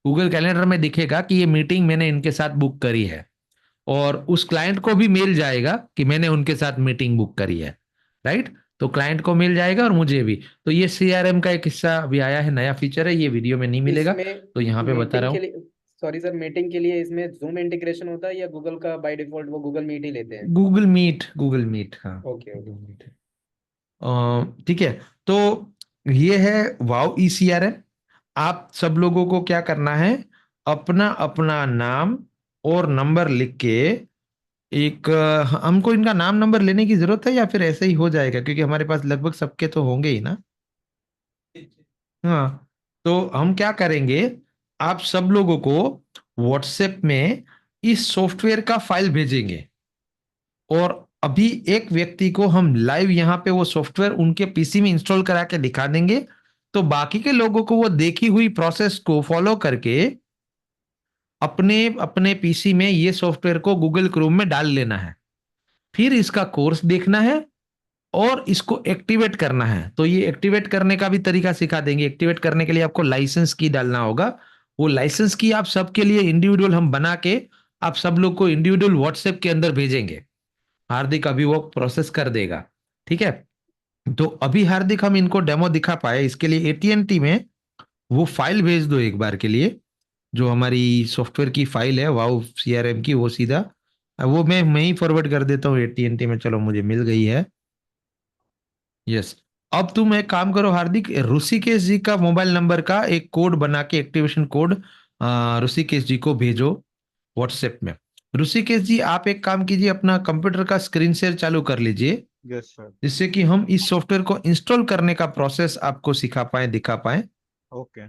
गूगल कैलेंडर में दिखेगा कि ये मीटिंग मैंने इनके साथ बुक करी है, और उस क्लाइंट को भी मिल जाएगा कि मैंने उनके साथ मीटिंग बुक करी है। राइट। तो क्लाइंट को मिल जाएगा और मुझे भी। तो ये सीआरएम का एक हिस्सा अभी आया है, नया फीचर है, ये वीडियो में नहीं मिलेगा इसमें तो यहाँ पे बता रहा मीटिंग के हूँ। लिए, सॉरी सर, मीटिंग के लिए इसमें जूम इंटीग्रेशन होता है या गूगल का बाय डिफॉल्ट वो गूगल मीट ही लेते हैं? गूगल मीट, गूगल मीट, हाँ। Okay okay. Google Meet. ठीक है। तो ये है वाव ईसीआरएम। आप सब लोगों को क्या करना है, अपना अपना नाम और नंबर लिख के एक हमको इनका नाम नंबर लेने की जरूरत है या फिर ऐसे ही हो जाएगा, क्योंकि हमारे पास लगभग सबके तो होंगे ही ना। हाँ। तो हम क्या करेंगे, आप सब लोगों को व्हाट्सएप में इस सॉफ्टवेयर का फाइल भेजेंगे, और अभी एक व्यक्ति को हम लाइव यहाँ पे वो सॉफ्टवेयर उनके पीसी में इंस्टॉल करा के दिखा देंगे। तो बाकी के लोगों को वो देखी हुई प्रोसेस को फॉलो करके अपने अपने पीसी में ये सॉफ्टवेयर को गूगल क्रोम में डाल लेना है। फिर इसका कोर्स देखना है और इसको एक्टिवेट करना है। तो ये एक्टिवेट करने का भी तरीका सिखा देंगे। एक्टिवेट करने के लिए आपको लाइसेंस की डालना होगा। वो लाइसेंस की आप सबके लिए इंडिविजुअल हम बना के आप सब लोग को इंडिविजुअल व्हाट्सएप के अंदर भेजेंगे। हार्दिक अभी वो प्रोसेस कर देगा। ठीक है। तो अभी हार्दिक हम इनको डेमो दिखा पाए, इसके लिए एटीएनटी में वो फाइल भेज दो एक बार के लिए, जो हमारी सॉफ्टवेयर की फाइल है वाव सीआरएम की, वो सीधा वो मैं ही फॉरवर्ड कर देता हूँ एटीएनटी में। चलो मुझे मिल गई है। यस। अब तुम एक काम करो हार्दिक, ऋषिकेश जी का मोबाइल नंबर का एक कोड बना के, एक्टिवेशन कोड ऋषिकेश जी को भेजो व्हाट्सएप में। ऋषिकेश जी आप एक काम कीजिए, अपना कंप्यूटर का स्क्रीन शेयर चालू कर लीजिए, यस सर। जिससे कि हम इस सॉफ्टवेयर को इंस्टॉल करने का प्रोसेस आपको सिखा पाए, दिखा पाए। ओके।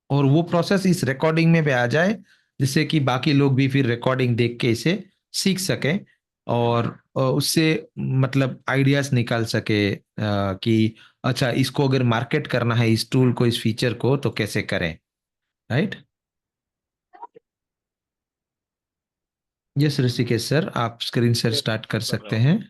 और वो प्रोसेस इस रिकॉर्डिंग में भी आ जाए, जिससे कि बाकी लोग भी फिर रिकॉर्डिंग देख के इसे सीख सकें और उससे मतलब आइडियाज निकाल सके कि अच्छा इसको अगर मार्केट करना है इस टूल को, इस फीचर को, तो कैसे करें। राइट। यस ऋषिकेश सर, आप स्क्रीन शेयर स्टार्ट कर सकते हैं।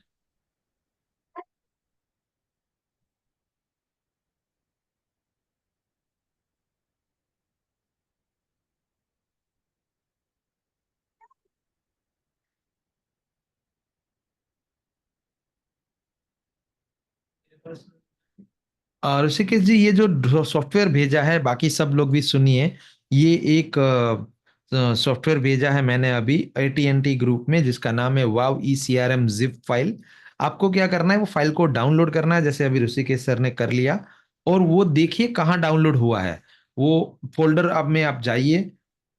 ऋषिकेश जी ये जो सॉफ्टवेयर भेजा है, बाकी सब लोग भी सुनिए। ये एक सॉफ्टवेयर भेजा है मैंने अभी एटीएनटी ग्रुप में, जिसका नाम है wav E C R M zip file. आपको क्या करना है, वो फाइल को डाउनलोड करना है, जैसे अभी ऋषिकेश सर ने कर लिया। और वो देखिए कहाँ डाउनलोड हुआ है वो फोल्डर। अब में आप जाइए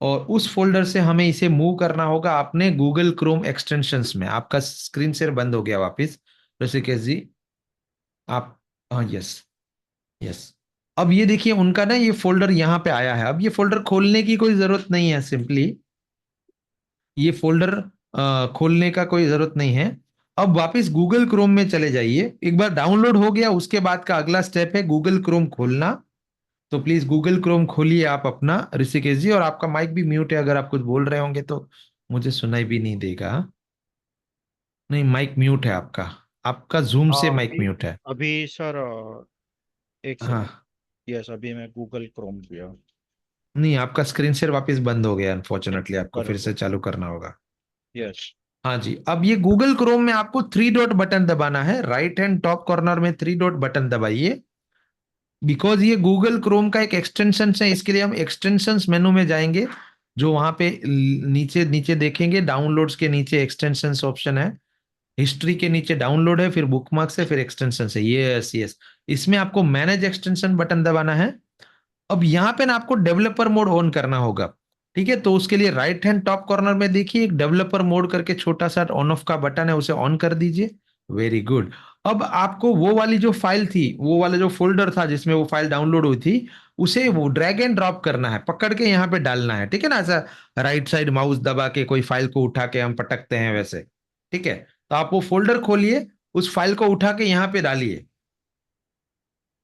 और उस फोल्डर से हमें इसे मूव करना होगा अपने गूगल क्रोम एक्सटेंशंस में। आपका स्क्रीन शेयर बंद हो गया वापस ऋषिकेश जी, आप, हाँ, यस, यस। अब ये देखिए उनका ना ये फोल्डर यहाँ पे आया है। अब ये फोल्डर खोलने की कोई जरूरत नहीं है, सिंपली ये फोल्डर खोलने का कोई जरूरत नहीं है। अब वापस गूगल क्रोम में चले जाइए। एक बार डाउनलोड हो गया उसके बाद का अगला स्टेप है गूगल क्रोम खोलना। तो प्लीज गूगल क्रोम खोलिए आप अपना ऋषिकेश जी, और आपका माइक भी म्यूट है, अगर आप कुछ बोल रहे होंगे तो मुझे सुनाई भी नहीं देगा। नहीं, माइक म्यूट है आपका, आपका जूम से हाँ माइक म्यूट है। अभी सर एक हाँ, सेकंड। यस अभी मैं गूगल क्रोम किया। नहीं, आपका स्क्रीन शेयर वापस बंद हो गया, अनफॉर्चुनेटली आपको फिर से बराबर। चालू करना होगा। यस। हाँ जी, अब ये गूगल क्रोम में आपको थ्री डॉट बटन दबाना है, राइट हैंड टॉप कॉर्नर में थ्री डॉट बटन दबाइए। बिकॉज ये गूगल क्रोम का एक एक्सटेंशन है, इसके लिए हम एक्सटेंशंस मेनू में जाएंगे। जो वहां पे नीचे नीचे देखेंगे, डाउनलोड्स के नीचे एक्सटेंशंस ऑप्शन है, हिस्ट्री के नीचे डाउनलोड है, फिर बुकमार्क्स है, फिर एक्सटेंशन है, यस यस। इसमें आपको मैनेज एक्सटेंशन बटन दबाना है। अब यहाँ पे ना आपको डेवलपर मोड ऑन करना होगा। ठीक है, तो उसके लिए राइट हैंड टॉप कॉर्नर में देखिए एक डेवलपर मोड करके छोटा सा ऑन ऑफ का बटन है, उसे ऑन कर दीजिए। Very good. अब आपको वो वाली जो फाइल थी, वो वाला जो फोल्डर था जिसमें वो फाइल डाउनलोड हुई थी, उसे वो ड्रैग एंड ड्रॉप करना है, पकड़ के यहाँ पे डालना है। ठीक है ना, ऐसा राइट साइड माउस दबा के कोई फाइल को उठा के हम पटकते हैं वैसे। ठीक है, तो आप वो फोल्डर खोलिए, उस फाइल को उठा के यहाँ पे डालिए।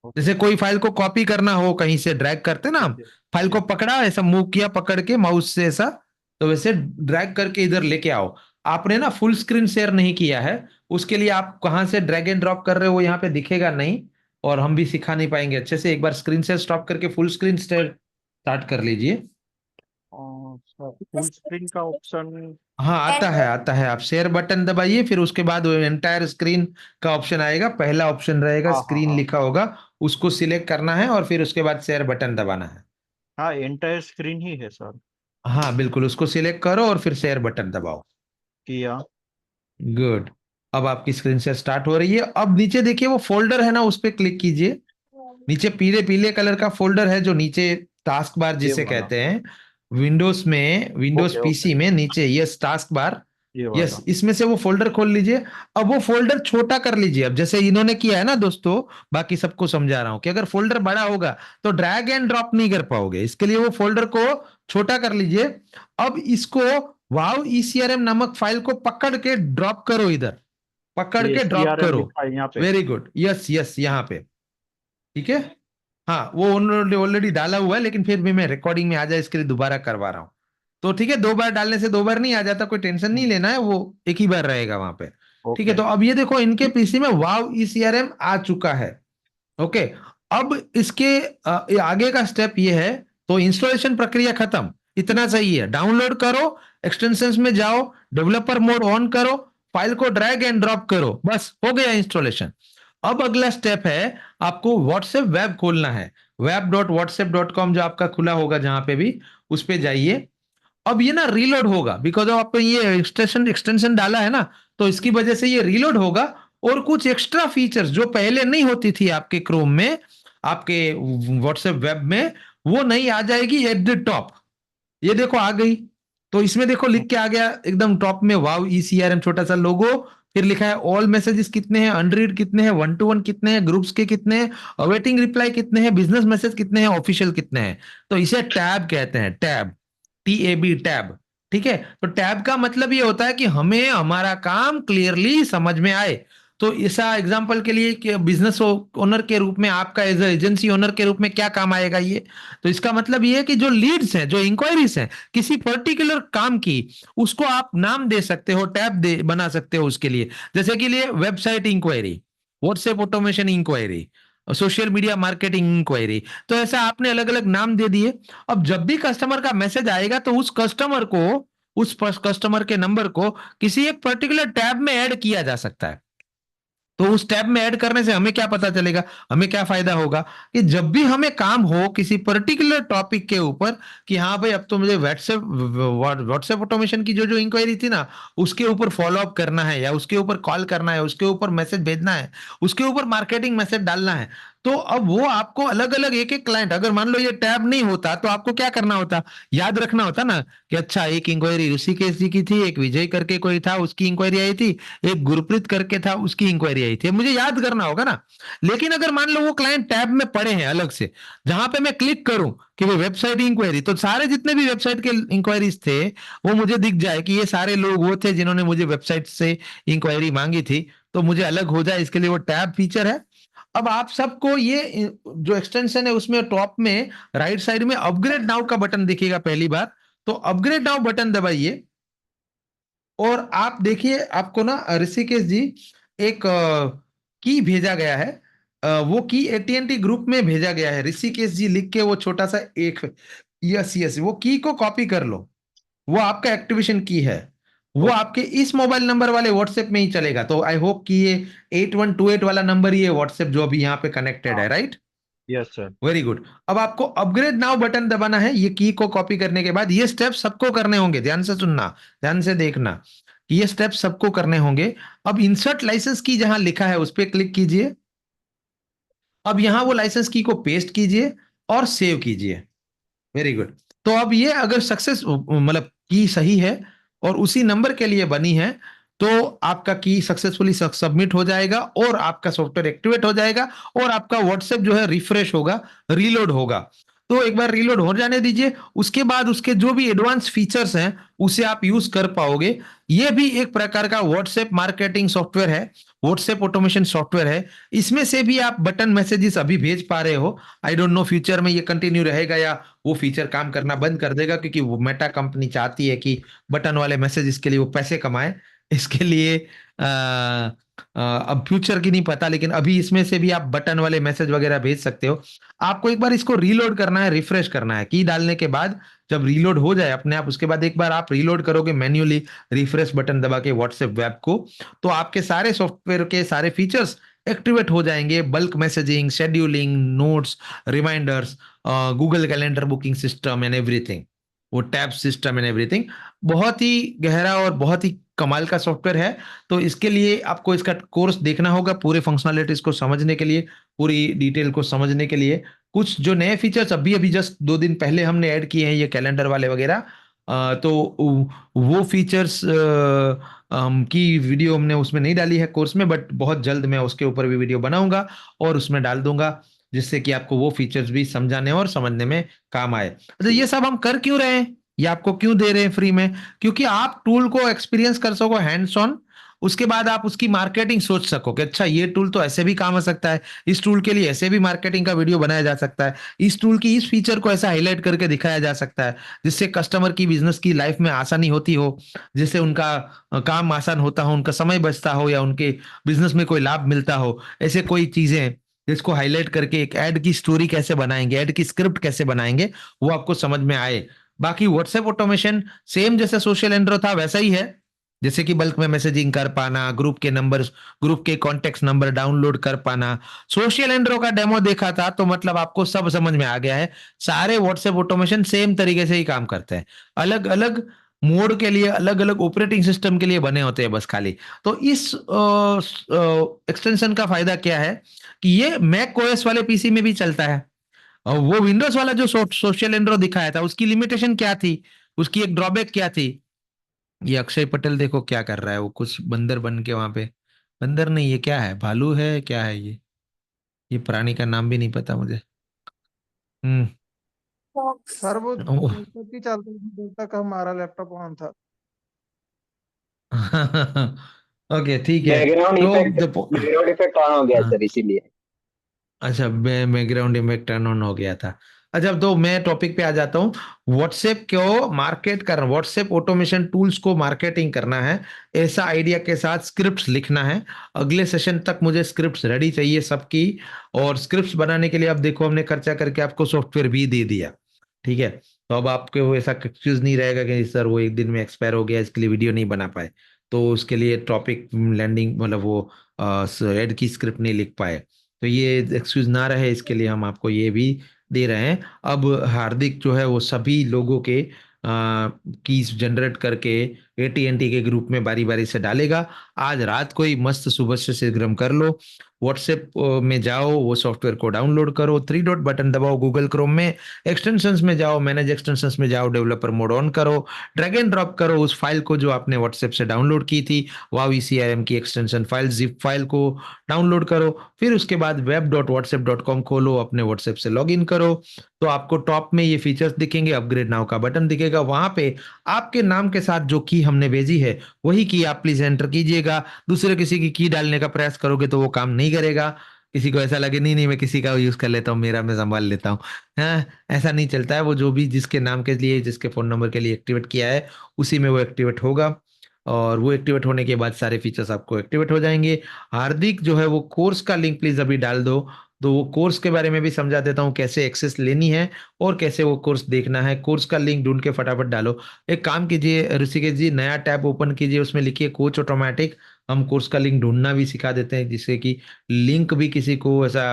ओके। जैसे कोई फाइल को कॉपी करना हो कहीं से, ड्रैग करते ना हम, फाइल को पकड़ा ऐसा मूव किया पकड़ के माउस से ऐसा, तो वैसे ड्रैग करके इधर लेके आओ। आपने ना फुल स्क्रीन शेयर नहीं किया है, उसके लिए आप कहां से ड्रैग एंड ड्रॉप कर रहे हो वो यहाँ पे दिखेगा नहीं, और हम भी सिखा नहीं पाएंगे अच्छे से। एक बार स्क्रीन शेयर स्टॉप करके फुल स्क्रीन शेयर स्टार्ट कर लीजिए। सर फुल स्क्रीन का ऑप्शन। हाँ, आता है, आता है। आप शेयर बटन दबाइए, फिर उसके बाद एंटायर स्क्रीन का ऑप्शन आएगा, पहला ऑप्शन रहेगा हाँ हाँ स्क्रीन हाँ लिखा होगा, उसको सिलेक्ट करना है और फिर उसके बाद शेयर बटन दबाना है। हाँ एंटायर स्क्रीन ही है सर। हाँ बिल्कुल, उसको सिलेक्ट करो और फिर शेयर बटन दबाओ। किया। गुड। अब आपकी स्क्रीन शेयर स्टार्ट हो रही है। अब नीचे देखिए वो फोल्डर है ना, उस पर क्लिक कीजिए। नीचे पीले पीले कलर का फोल्डर है जो नीचे टास्क बार ये जिसे वाला। कहते हैं, विंडोज में, विंडोज ओके ओके। पीसी में नीचे यस टास्क बार। ये यस, वाला। इसमें से वो फोल्डर खोल लीजिए। अब वो फोल्डर छोटा कर लीजिए। अब जैसे इन्होंने किया है ना दोस्तों, बाकी सबको समझा रहा हूं कि अगर फोल्डर बड़ा होगा तो ड्रैग एंड ड्रॉप नहीं कर पाओगे, इसके लिए वो फोल्डर को छोटा कर लीजिए। अब इसको वाव ईसीआरएम नामक फाइल को पकड़ के ड्रॉप करो इधर, पकड़ ये के ड्रॉप CRM करो। लिखा है यहाँ पे। वेरी गुड, यस यस, यहाँ पे। ठीक है, हाँ वो उन्होंने ऑलरेडी डाला हुआ है, लेकिन फिर भी मैं रिकॉर्डिंग में आ जाए इसके लिए दोबारा करवा रहा हूँ। तो ठीक है, दो बार डालने से दो बार नहीं आ जाता, कोई टेंशन नहीं लेना है, वो एक ही बार रहेगा वहां पे। ठीक है, ओके। तो अब ये देखो इनके पीसी में वाव ईसीआरएम आ चुका है। ओके, अब इसके ये आगे का स्टेप ये है, तो इंस्टॉलेशन प्रक्रिया खत्म, इतना सही है। डाउनलोड करो, एक्सटेंशंस में जाओ, डेवलपर मोड ऑन करो, फाइल को ड्रैग एंड ड्रॉप करो, बस हो गया इंस्टॉलेशन। अब अगला स्टेप है, आपको व्हाट्सएप वेब खोलना है। web.whatsapp.com जो आपका खुला होगा जहां पे भी, उस पे जाइए। अब ये ना रीलोड होगा, बिकॉज ऑफ आपने ये एक्सटेंशन एक्सटेंशन डाला है ना, तो इसकी वजह से ये रीलोड होगा। और कुछ एक्स्ट्रा फीचर्स जो पहले नहीं होती थी आपके क्रोम में, आपके व्हाट्सएप वेब में, वो नहीं आ जाएगी एट द टॉप। ये देखो आ गई। तो इसमें देखो लिख के आ गया एकदम टॉप में, वाव ईसीआरएम छोटा सा लोगो, फिर लिखा है ऑल मैसेजेस कितने हैं, अनरीड कितने हैं, 1 to 1 कितने हैं, ग्रुप्स के कितने हैं, अवेटिंग रिप्लाई कितने हैं, बिजनेस मैसेज कितने हैं, ऑफिशियल कितने हैं। तो इसे टैब कहते हैं, टैब, TAB, टैब। ठीक है, तो टैब का मतलब ये होता है कि हमें हमारा काम क्लियरली समझ में आए। तो ऐसा एग्जांपल के लिए कि बिजनेस ओनर के रूप में आपका एज एजेंसी ओनर के रूप में क्या काम आएगा ये, तो इसका मतलब ये है कि जो लीड्स हैं, जो इंक्वायरीज हैं किसी पर्टिकुलर काम की, उसको आप नाम दे सकते हो, टैब दे बना सकते हो उसके लिए। जैसे कि लिए website inquiry, WhatsApp automation inquiry, social media marketing inquiry, तो ऐसा आपने अलग अलग नाम दे दिए। अब जब भी कस्टमर का मैसेज आएगा तो उस कस्टमर को, उस कस्टमर के नंबर को किसी एक पर्टिकुलर टैब में ऐड किया जा सकता है। तो उस टैब में ऐड करने से हमें क्या पता चलेगा, हमें क्या फायदा होगा, कि जब भी हमें काम हो किसी पर्टिकुलर टॉपिक के ऊपर, कि हाँ भाई अब तो मुझे व्हाट्सएप व्हाट्सएप ऑटोमेशन की जो जो इंक्वायरी थी ना, उसके ऊपर फॉलो अप करना है, या उसके ऊपर कॉल करना है, उसके ऊपर मैसेज भेजना है, उसके ऊपर मार्केटिंग मैसेज डालना है, तो अब वो आपको अलग अलग एक एक क्लाइंट, अगर मान लो ये टैब नहीं होता तो आपको क्या करना होता, याद रखना होता ना कि अच्छा एक इंक्वायरी ऋषिकेश जी की थी, एक विजय करके कोई था उसकी इंक्वायरी आई थी, एक गुरप्रीत करके था उसकी इंक्वायरी आई थी, मुझे याद करना होगा ना। लेकिन अगर मान लो वो क्लाइंट टैब में पड़े हैं अलग से, जहां पे मैं क्लिक करूं कि वो वेबसाइट इंक्वायरी, तो सारे जितने भी वेबसाइट के इंक्वायरीज थे वो मुझे दिख जाए कि ये सारे लोग वो थे जिन्होंने मुझे वेबसाइट से इंक्वायरी मांगी थी, तो मुझे अलग हो जाए, इसके लिए वो टैब फीचर है। अब आप सबको ये जो एक्सटेंशन है उसमें टॉप में राइट साइड में अपग्रेड नाउ का बटन दिखेगा पहली बार, तो अपग्रेड नाउ बटन दबाइए और आप देखिए आपको ना ऋषिकेश जी एक की भेजा गया है, वो की एटीएनटी ग्रुप में भेजा गया है, ऋषिकेश जी लिख के वो छोटा सा एक, यस यस, वो की को कॉपी कर लो, वो आपका एक्टिवेशन की है, वो आपके इस मोबाइल नंबर वाले व्हाट्सएप में ही चलेगा। तो आई होप कि ये 8128 वाला नंबर ही है व्हाट्सएप जो अभी यहाँ पे कनेक्टेड है, right? Yes sir. Very good. अब आपको अपग्रेड नाउ बटन दबाना है, ये की को कॉपी करने के बाद ये स्टेप सबको करने होंगे, ध्यान से सुनना, ध्यान से देखना कि ये स्टेप सबको करने होंगे। अब इंसर्ट लाइसेंस की जहां लिखा है उस पर क्लिक कीजिए, अब यहां वो लाइसेंस की को पेस्ट कीजिए और सेव कीजिए। Very good. तो अब ये अगर सक्सेस मतलब की सही है और उसी नंबर के लिए बनी है, तो आपका की सक्सेसफुली सबमिट हो जाएगा और आपका सॉफ्टवेयर एक्टिवेट हो जाएगा और आपका व्हाट्सएप जो है रिफ्रेश होगा, रीलोड होगा। तो एक बार रीलोड हो जाने दीजिए, उसके बाद उसके जो भी एडवांस फीचर्स हैं उसे आप यूज कर पाओगे। ये भी एक प्रकार का व्हाट्सएप मार्केटिंग सॉफ्टवेयर है, व्हाट्सएप ऑटोमेशन सॉफ्टवेयर है। इसमें से भी आप बटन मैसेजेस अभी भेज पा रहे हो। आई डोंट नो फ्यूचर में ये कंटिन्यू रहेगा या वो फीचर काम करना बंद कर देगा, क्योंकि वो मेटा कंपनी चाहती है कि बटन वाले मैसेजेस के लिए वो पैसे कमाए। इसके लिए अब फ्यूचर की नहीं पता, लेकिन अभी इसमें से भी आप बटन वाले मैसेज वगैरह भेज सकते हो। आपको एक बार इसको रीलोड करना है, रिफ्रेश करना है, की डालने के बाद जब रीलोड हो जाए अपने आप, उसके बाद एक बार आप रीलोड करोगे मैन्युअली रिफ्रेश बटन दबा के व्हाट्सएप वेब को, तो आपके सारे सॉफ्टवेयर के सारे फीचर्स एक्टिवेट हो जाएंगे। Bulk messaging, scheduling, notes, reminders, Google calendar booking system and everything, वो टैब सिस्टम एंड एवरीथिंग। बहुत ही गहरा और बहुत ही कमाल का सॉफ्टवेयर है। तो इसके लिए आपको इसका कोर्स देखना होगा पूरे फंक्शनलिटीज को समझने के लिए, पूरी डिटेल को समझने के लिए। कुछ जो नए फीचर्स अभी अभी जस्ट 2 दिन पहले हमने ऐड किए हैं, ये कैलेंडर वाले वगैरह, तो वो फीचर्स की वीडियो हमने उसमें नहीं डाली है कोर्स में, बट बहुत जल्द मैं उसके ऊपर भी वीडियो बनाऊंगा और उसमें डाल दूंगा, जिससे कि आपको वो फीचर्स भी समझाने और समझने में काम आए। अच्छा, ये सब हम कर क्यों रहे हैं, ये आपको क्यों दे रहे हैं फ्री में? क्योंकि आप टूल को एक्सपीरियंस कर सको हैंड्स ऑन, उसके बाद आप उसकी मार्केटिंग सोच सको कि अच्छा ये टूल तो ऐसे भी काम आ सकता है, इस टूल के लिए ऐसे भी मार्केटिंग का वीडियो बनाया जा सकता है, इस टूल की इस फीचर को ऐसा हाईलाइट करके दिखाया जा सकता है जिससे कस्टमर की बिजनेस की लाइफ में आसानी होती हो, जिससे उनका काम आसान होता हो, उनका समय बचता हो या उनके बिजनेस में कोई लाभ मिलता हो। ऐसे कोई चीजें जिसको हाईलाइट करके एक ऐड की स्टोरी कैसे बनाएंगे, ऐड की स्क्रिप्ट कैसे बनाएंगे, वो आपको समझ में आए। बाकी व्हाट्सएप ऑटोमेशन सेम जैसे सोशल एंड्रो था वैसा ही है, जैसे कि बल्क में मैसेजिंग कर पाना, ग्रुप के नंबर, ग्रुप के कॉन्टेक्ट नंबर डाउनलोड कर पाना। सोशल एंड्रो का डेमो देखा था तो मतलब आपको सब समझ में आ गया है। सारे व्हाट्सएप ऑटोमेशन सेम तरीके से ही काम करते हैं, अलग अलग मोड के लिए, अलग अलग ऑपरेटिंग सिस्टम के लिए बने होते हैं बस खाली। तो इस एक्सटेंशन का फायदा क्या है कि ये मैक ओएस वाले पीसी में भी चलता है। और वो विंडोज वाला जो सोशल एंड्रो दिखाया था उसकी लिमिटेशन क्या थी, उसकी एक ड्रॉबैक क्या थी? ये अक्षय पटेल देखो क्या कर रहा है, वो कुछ बंदर बन के वहां पे, बंदर नहीं, ये क्या है, भालू है क्या है ये प्राणी का नाम भी नहीं पता मुझे। हम्म। सर वो ओह। नेटवर्क ही चलता था जब तक हमारा लैपटॉप ऑन था। ओके ठीक है। बैकग्राउंड तो effect, the background effect on हो गया हाँ, सर इसीलिए। अच्छा बैकग्राउंड इफेक्ट टर्न ऑन हो गया था। अच्छा, अब तो मैं टॉपिक पे आ जाता हूँ। व्हाट्सएप को मार्केट करना, व्हाट्सएप ऑटोमेशन टूल्स को मार्केटिंग करना है, ऐसा आइडिया के साथ स्क्रिप्ट्स लिखना है। अगले सेशन तक मुझे स्क्रिप्ट्स रेडी चाहिए सबकी, और स्क्रिप्ट्स बनाने के लिए अब देखो हमने खर्चा करके आपको सॉफ्टवेयर भी दे दिया, ठीक है? तो अब आपके वो ऐसा एक्सक्यूज नहीं रहेगा कि सर वो एक दिन में एक्सपायर हो गया इसके लिए वीडियो नहीं बना पाए, तो उसके लिए टॉपिक लैंडिंग मतलब वो एड की स्क्रिप्ट नहीं लिख पाए, तो ये एक्सक्यूज ना रहे इसके लिए हम आपको ये भी दे रहे हैं। अब हार्दिक जो है वो सभी लोगों के कीज जनरेट करके AT&T के ग्रुप में बारी बारी से डालेगा। आज रात को ही मस्त सुबह से शीघ्रम कर लो। व्हाट्सएप में जाओ, वो सॉफ्टवेयर को डाउनलोड करो, 3 डॉट बटन दबाओ गूगल क्रोम में, एक्सटेंशंस में जाओ, मैनेज एक्सटेंशंस में जाओ, डेवलपर मोड ऑन करो, ड्रैग एंड ड्रॉप करो उस फाइल को जो आपने व्हाट्सएप से डाउनलोड की थी, वाव ECRM की एक्सटेंशन फाइल, जिप फाइल को डाउनलोड करो। फिर उसके बाद web.whatsapp.com खोलो, अपने व्हाट्सएप से लॉग इन करो, तो आपको टॉप में ये फीचर्स दिखेंगे, अपग्रेड नाउ का बटन दिखेगा, वहां पे आपके नाम के साथ जो की हमने भेजी है वही की आप प्लीज एंटर कीजिएगा। दूसरे किसी की डालने का प्रयास करोगे तो वो काम नहीं करेगा। किसी को ऐसा लगे नहीं नहीं मैं किसी का यूज कर लेता हूँ, मेरा मैं संभाल लेता हूँ, हाँ ऐसा नहीं चलता है। वो जो भी जिसके नाम के लिए, जिसके फोन नंबर के लिए एक्टिवेट किया है उसी में वो एक्टिवेट होगा, और वो एक्टिवेट होने के बाद सारे फीचर्स आपको एक्टिवेट हो जाएंगे। हार्दिक जो है वो कोर्स का लिंक प्लीज अभी डाल दो, तो वो कोर्स के बारे में भी समझा देता हूँ कैसे एक्सेस लेनी है और कैसे वो कोर्स देखना है। कोर्स का लिंक ढूंढ के फटाफट डालो। एक काम कीजिए ऋषिकेश जी, नया टैब ओपन कीजिए, उसमें लिखिए कोच ऑटोमेटिक। हम कोर्स का लिंक ढूंढना भी सिखा देते हैं, जिससे कि लिंक भी किसी को ऐसा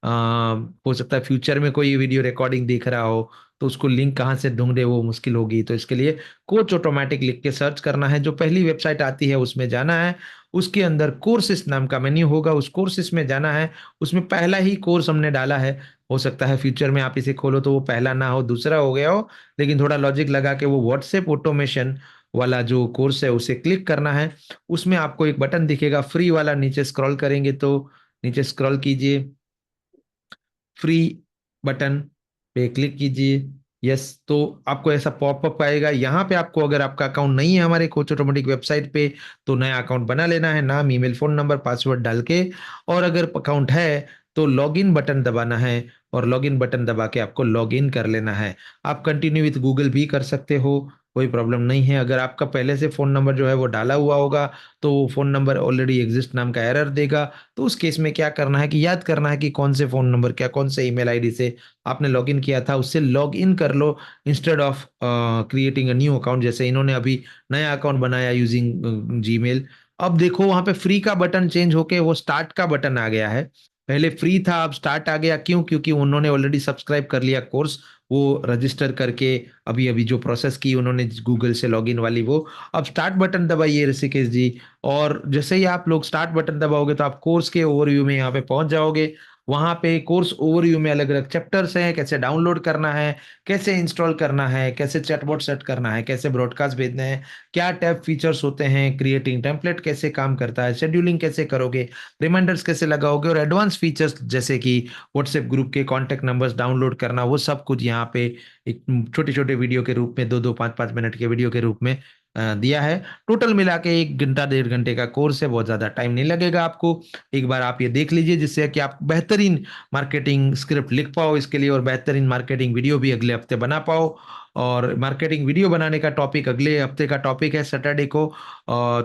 हो सकता है फ्यूचर में कोई वीडियो रिकॉर्डिंग देख रहा हो तो उसको लिंक कहाँ से ढूंढे वो मुश्किल होगी। तो इसके लिए कोच ऑटोमेटिक लिख के सर्च करना है, जो पहली वेबसाइट आती है उसमें जाना है, उसके अंदर कोर्सेस नाम का मेन्यू होगा, उस कोर्सेस में जाना है, उसमें पहला ही कोर्स हमने डाला है। हो सकता है फ्यूचर में आप इसे खोलो तो वो पहला ना हो, दूसरा हो गया हो, लेकिन थोड़ा लॉजिक लगा के वो व्हाट्सएप ऑटोमेशन वाला जो कोर्स है उसे क्लिक करना है। उसमें आपको एक बटन दिखेगा फ्री वाला, नीचे स्क्रॉल करेंगे तो नीचे स्क्रॉल कीजिए, फ्री बटन पे क्लिक कीजिए, यस, तो आपको ऐसा पॉपअप आएगा। यहाँ पे आपको अगर आपका अकाउंट नहीं है हमारे कोच ऑटोमेटिक वेबसाइट पे तो नया अकाउंट बना लेना है, नाम, ईमेल, फोन नंबर, पासवर्ड डाल के। और अगर अकाउंट है तो लॉगिन बटन दबाना है, और लॉगिन बटन दबा के आपको लॉगिन कर लेना है। आप कंटिन्यू विथ गूगल भी कर सकते हो, कोई प्रॉब्लम नहीं है। अगर आपका पहले से फोन नंबर जो है वो डाला हुआ होगा तो वो फोन नंबर ऑलरेडी एग्जिस्ट नाम का एरर देगा। तो उस केस में क्या करना है कि याद करना है कि कौन से फोन नंबर, क्या कौन से ईमेल आईडी से आपने लॉगिन किया था, उससे लॉग इन कर लो instead of creating a new account. जैसे इन्होंने अभी नया अकाउंट बनाया यूजिंग जीमेल। अब देखो वहां पे फ्री का बटन चेंज होके वो स्टार्ट का बटन आ गया है। पहले फ्री था, अब स्टार्ट आ गया। क्यों? क्योंकि उन्होंने ऑलरेडी सब्सक्राइब कर लिया कोर्स, वो रजिस्टर करके अभी अभी जो प्रोसेस की उन्होंने गूगल से लॉगिन वाली वो। अब स्टार्ट बटन दबाइए ऋषिकेश जी, और जैसे ही आप लोग स्टार्ट बटन दबाओगे तो आप कोर्स के ओवरव्यू में यहाँ पे पहुंच जाओगे। वहां पे कोर्स ओवरव्यू में अलग अलग चैप्टर्स हैं, कैसे डाउनलोड करना है, कैसे इंस्टॉल करना है, कैसे चैटबॉट सेट करना है, कैसे ब्रॉडकास्ट भेजने हैं, क्या टैब फीचर्स होते हैं, क्रिएटिंग टेम्पलेट कैसे काम करता है, शेड्यूलिंग कैसे करोगे, रिमाइंडर्स कैसे लगाओगे, और एडवांस फीचर्स जैसे कि व्हाट्सएप ग्रुप के कॉन्टेक्ट नंबर्स डाउनलोड करना, वो सब कुछ यहाँ पे एक छोटे छोटे वीडियो के रूप में, 2-2, 5-5 मिनट के वीडियो के रूप में दिया है। टोटल मिला के 1 घंटा 1.5 घंटे का कोर्स है, बहुत ज्यादा टाइम नहीं लगेगा आपको। एक बार आप ये देख लीजिए, जिससे कि आप बेहतरीन मार्केटिंग स्क्रिप्ट लिख पाओ इसके लिए, और बेहतरीन मार्केटिंग वीडियो भी अगले हफ्ते बना पाओ। और मार्केटिंग वीडियो बनाने का टॉपिक अगले हफ्ते का टॉपिक है सैटरडे को।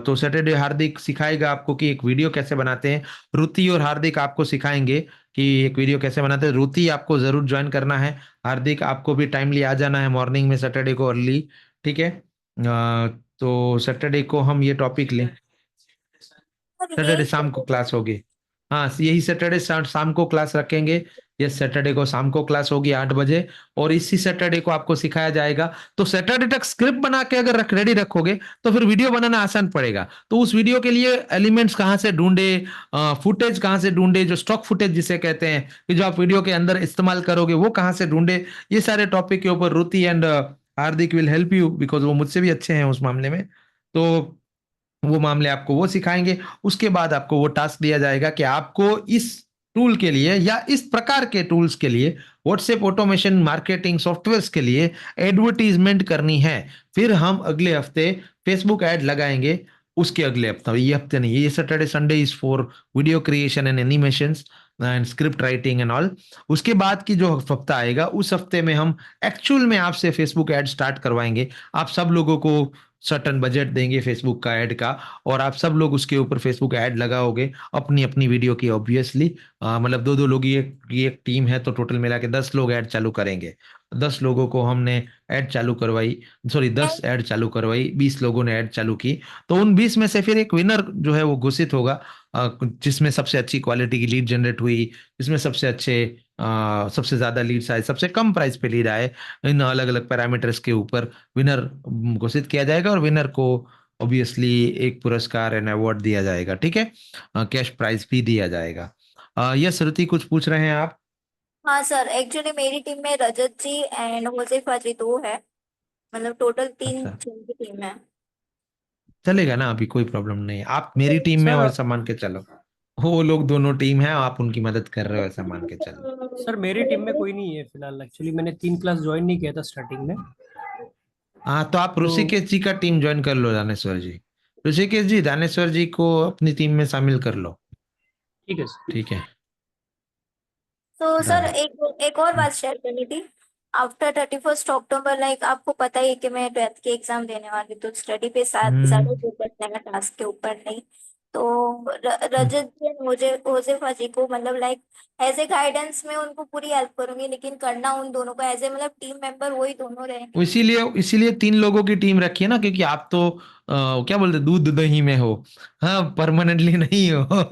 तो सैटरडे हार्दिक सिखाएगा आपको कि एक वीडियो कैसे बनाते हैं। रुति और हार्दिक आपको सिखाएंगे कि एक वीडियो कैसे बनाते हैं। रुति आपको जरूर ज्वाइन करना है, हार्दिक आपको भी टाइमली आ जाना है मॉर्निंग में सैटरडे को अर्ली, ठीक है। तो सैटरडे को हम ये टॉपिक लें, सैटरडे शाम को क्लास होगी। हाँ यही सैटरडे शाम को क्लास रखेंगे। यस, सैटरडे को शाम को क्लास होगी 8 बजे, और इसी सैटरडे को आपको सिखाया जाएगा। तो सैटरडे तक स्क्रिप्ट बना के अगर रेडी रखोगे तो फिर वीडियो बनाना आसान पड़ेगा। तो उस वीडियो के लिए एलिमेंट्स कहाँ से ढूंढे, फुटेज कहाँ से ढूंढे, जो स्टॉक फुटेज जिसे कहते हैं कि जो आप वीडियो के अंदर इस्तेमाल करोगे वो कहाँ से ढूंढे, ये सारे टॉपिक के ऊपर Ruti and Hardik will help you, because वो मुझसे भी अच्छे हैं उस मामले में। तो वो मामले आपको वो सिखाएंगे। उसके बाद आपको वो टास्क दिया जाएगा कि आपको इस टूल के लिए या इस प्रकार के टूल्स के लिए, व्हाट्सएप ऑटोमेशन मार्केटिंग सॉफ्टवेयर्स के लिए एडवर्टीजमेंट करनी है। फिर हम अगले हफ्ते फेसबुक ऐड लगाएंगे, उसके अगले हफ्ते, ये हफ्ते नहीं, ये Saturday Sunday is for video creation and animations and script writing and all. उसके बाद की जो हफ्ता आएगा उस हफ्ते में हम एक्चुअल में आपसे फेसबुक ऐड स्टार्ट करवाएंगे। आप सब लोगों को सर्टन बजट देंगे फेसबुक का ऐड का, और आप सब लोग उसके ऊपर फेसबुक ऐड लगाओगे अपनी अपनी वीडियो की। ऑब्वियसली मतलब 2-2 लोग, ये एक टीम है तो टोटल मिला के 10 लोग ऐड चालू करेंगे। 10 लोगों को हमने ऐड चालू करवाई, सॉरी 10 ऐड चालू करवाई, 20 लोगों ने ऐड चालू की। तो उन 20 में से फिर एक विनर जो है वो घोषित होगा, जिसमें सबसे अच्छी क्वालिटी की लीड जनरेट हुई, जिसमें सबसे ज्यादा लीड्स आए, सबसे कम प्राइस पे लीड आए, इन अलग अलग पैरामीटर्स के ऊपर विनर घोषित किया जाएगा। और विनर को ऑब्वियसली एक पुरस्कार एंड अवार्ड दिया जाएगा, ठीक है, कैश प्राइज भी दिया जाएगा। यस श्रुति, कुछ पूछ रहे हैं आप? हाँ सर, एक्चुअली मेरी टीम में रजत जी एंड होसेफा जी 2 है, मतलब टोटल 3 अच्छा, जन की टीम है। चलेगा ना, अभी कोई प्रॉब्लम नहीं है। आप मेरी टीम में हो सर ऐसा मान के चलो, वो लोग दोनों टीम है, आप उनकी मदद कर रहे हो ऐसा मान के चलो। सर मेरी टीम में कोई नहीं है फिलहाल, एक्चुअली मैंने 3 क्लास ज्वाइन नहीं किया था स्टार्टिंग में। हाँ, तो आप तो ऋषिकेश जी का टीम ज्वाइन कर लो, दानेश्वर जी। ऋषिकेश जी, दानेश्वर जी को अपनी टीम में शामिल कर लो, ठीक है सर। ठीक है, तो सर डन। एक और बात शेयर करनी थी। आफ्टर 31 अक्टूबर, लाइक आपको पता ही है कि मैं 12th के एग्जाम देने वाली, तो स्टडी पे ज्यादा हम्म फोकस है, टास्क के ऊपर नहीं। तो रजत जी and होजेफा जी को मतलब लाइक एज ए गाइडेंस में उनको पूरी हेल्प करूंगी, लेकिन करना उन दोनों को एज ए मतलब टीम मेंबर वही दोनों रहेंगे। इसीलिए इसीलिए 3 लोगों की टीम रखी है ना, क्योंकि आप तो क्या बोलते, दूध दही में हो, हाँ, परमानेंटली नहीं हो।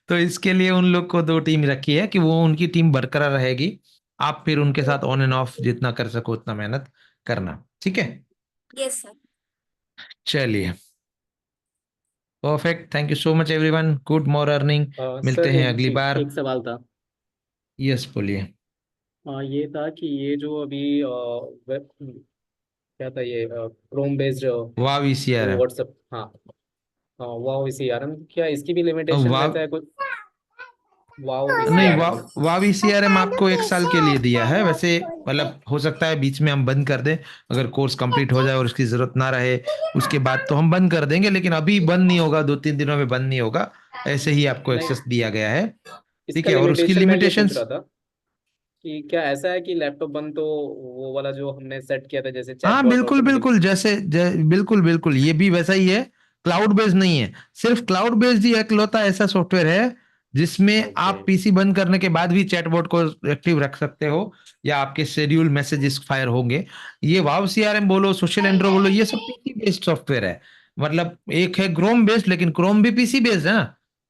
तो इसके लिए उन लोग को 2 टीम रखी है कि वो उनकी टीम बरकरार रहेगी। आप फिर उनके साथ ऑन एंड ऑफ जितना कर सको उतना मेहनत करना, ठीक है। Yes sir. चलिए, perfect, thank you so much everyone, good morning. मिलते सर हैं एक अगली चीज, बार। एक सवाल था। यस, बोलिए। ये था कि ये जो अभी वेब क्या था, ये क्रोम बेस्ड वाह जो VCRM। व्हाट्सएप, हाँ हाँ, वाओ VCRM, क्या इसकी भी लिमिटेशन वाह, रहता है कुछ? वाओ नहीं, VCRM। वाह VCRM आपको 1 साल के लिए दिया है वैसे। मतलब हो सकता है बीच में हम बंद कर दें, अगर कोर्स कंप्लीट हो जाए और उसकी जरूरत ना रहे उसके बाद तो हम बंद कर देंगे, लेकिन अभी बंद नहीं होगा, 2-3 दिनों में बंद नहीं होगा। ऐसे ही आपको नहीं, एक्सेस दिया गया है, ठीक इसका है, और उसकी लिमिटेशन मैं ये पूछ लिमिटेशंस। रहा था कि क्या ऐसा है कि लैपटॉप बंद तो वो वाला जो हमने सेट किया था जैसे हाँ, चैटबॉट बिल्कुल ऑटोमेटिक? बिल्कुल, बिल्कुल बिल्कुल, ये भी वैसा ही है। क्लाउड बेस्ड नहीं है, सिर्फ क्लाउड बेस्ड ही इकलौता ऐसा सॉफ्टवेयर है जिसमें ओके। आप पीसी बंद करने के बाद भी चैटबॉट को एक्टिव रख सकते हो, या आपके शेड्यूल मैसेजेस फायर होंगे। ये वाव सीआरएम बोलो, सोशल एंड्रो बोलो, ये सब पीसी बेस्ड सॉफ्टवेयर है। मतलब एक है क्रोम बेस्ड, लेकिन क्रोम भी पीसी बेस्ड है ना।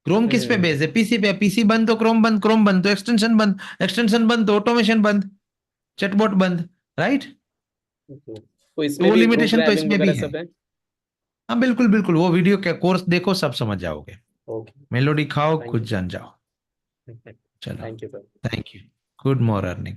क्रोम किस पे हम्म। बेस्ड है? पीसी पे। पीसी बंद तो क्रोम बंद, क्रोम बंद तो एक्सटेंशन बंद, एक्सटेंशन बंद तो ऑटोमेशन बंद, चैटबॉट बंद, राइट। ओके। तो तो इसमें वो भी लिमिटेशन तो प्रोग्रामिंग इसमें भी वगैरह है। सब है? हाँ, बिल्कुल बिल्कुल, वो वीडियो के कोर्स देखो, सब समझ जाओगे। ओके। मेलोडी खाओ, थैंक खुद जान जाओ। यू। चलो, thank you sir. Thank you, good morning.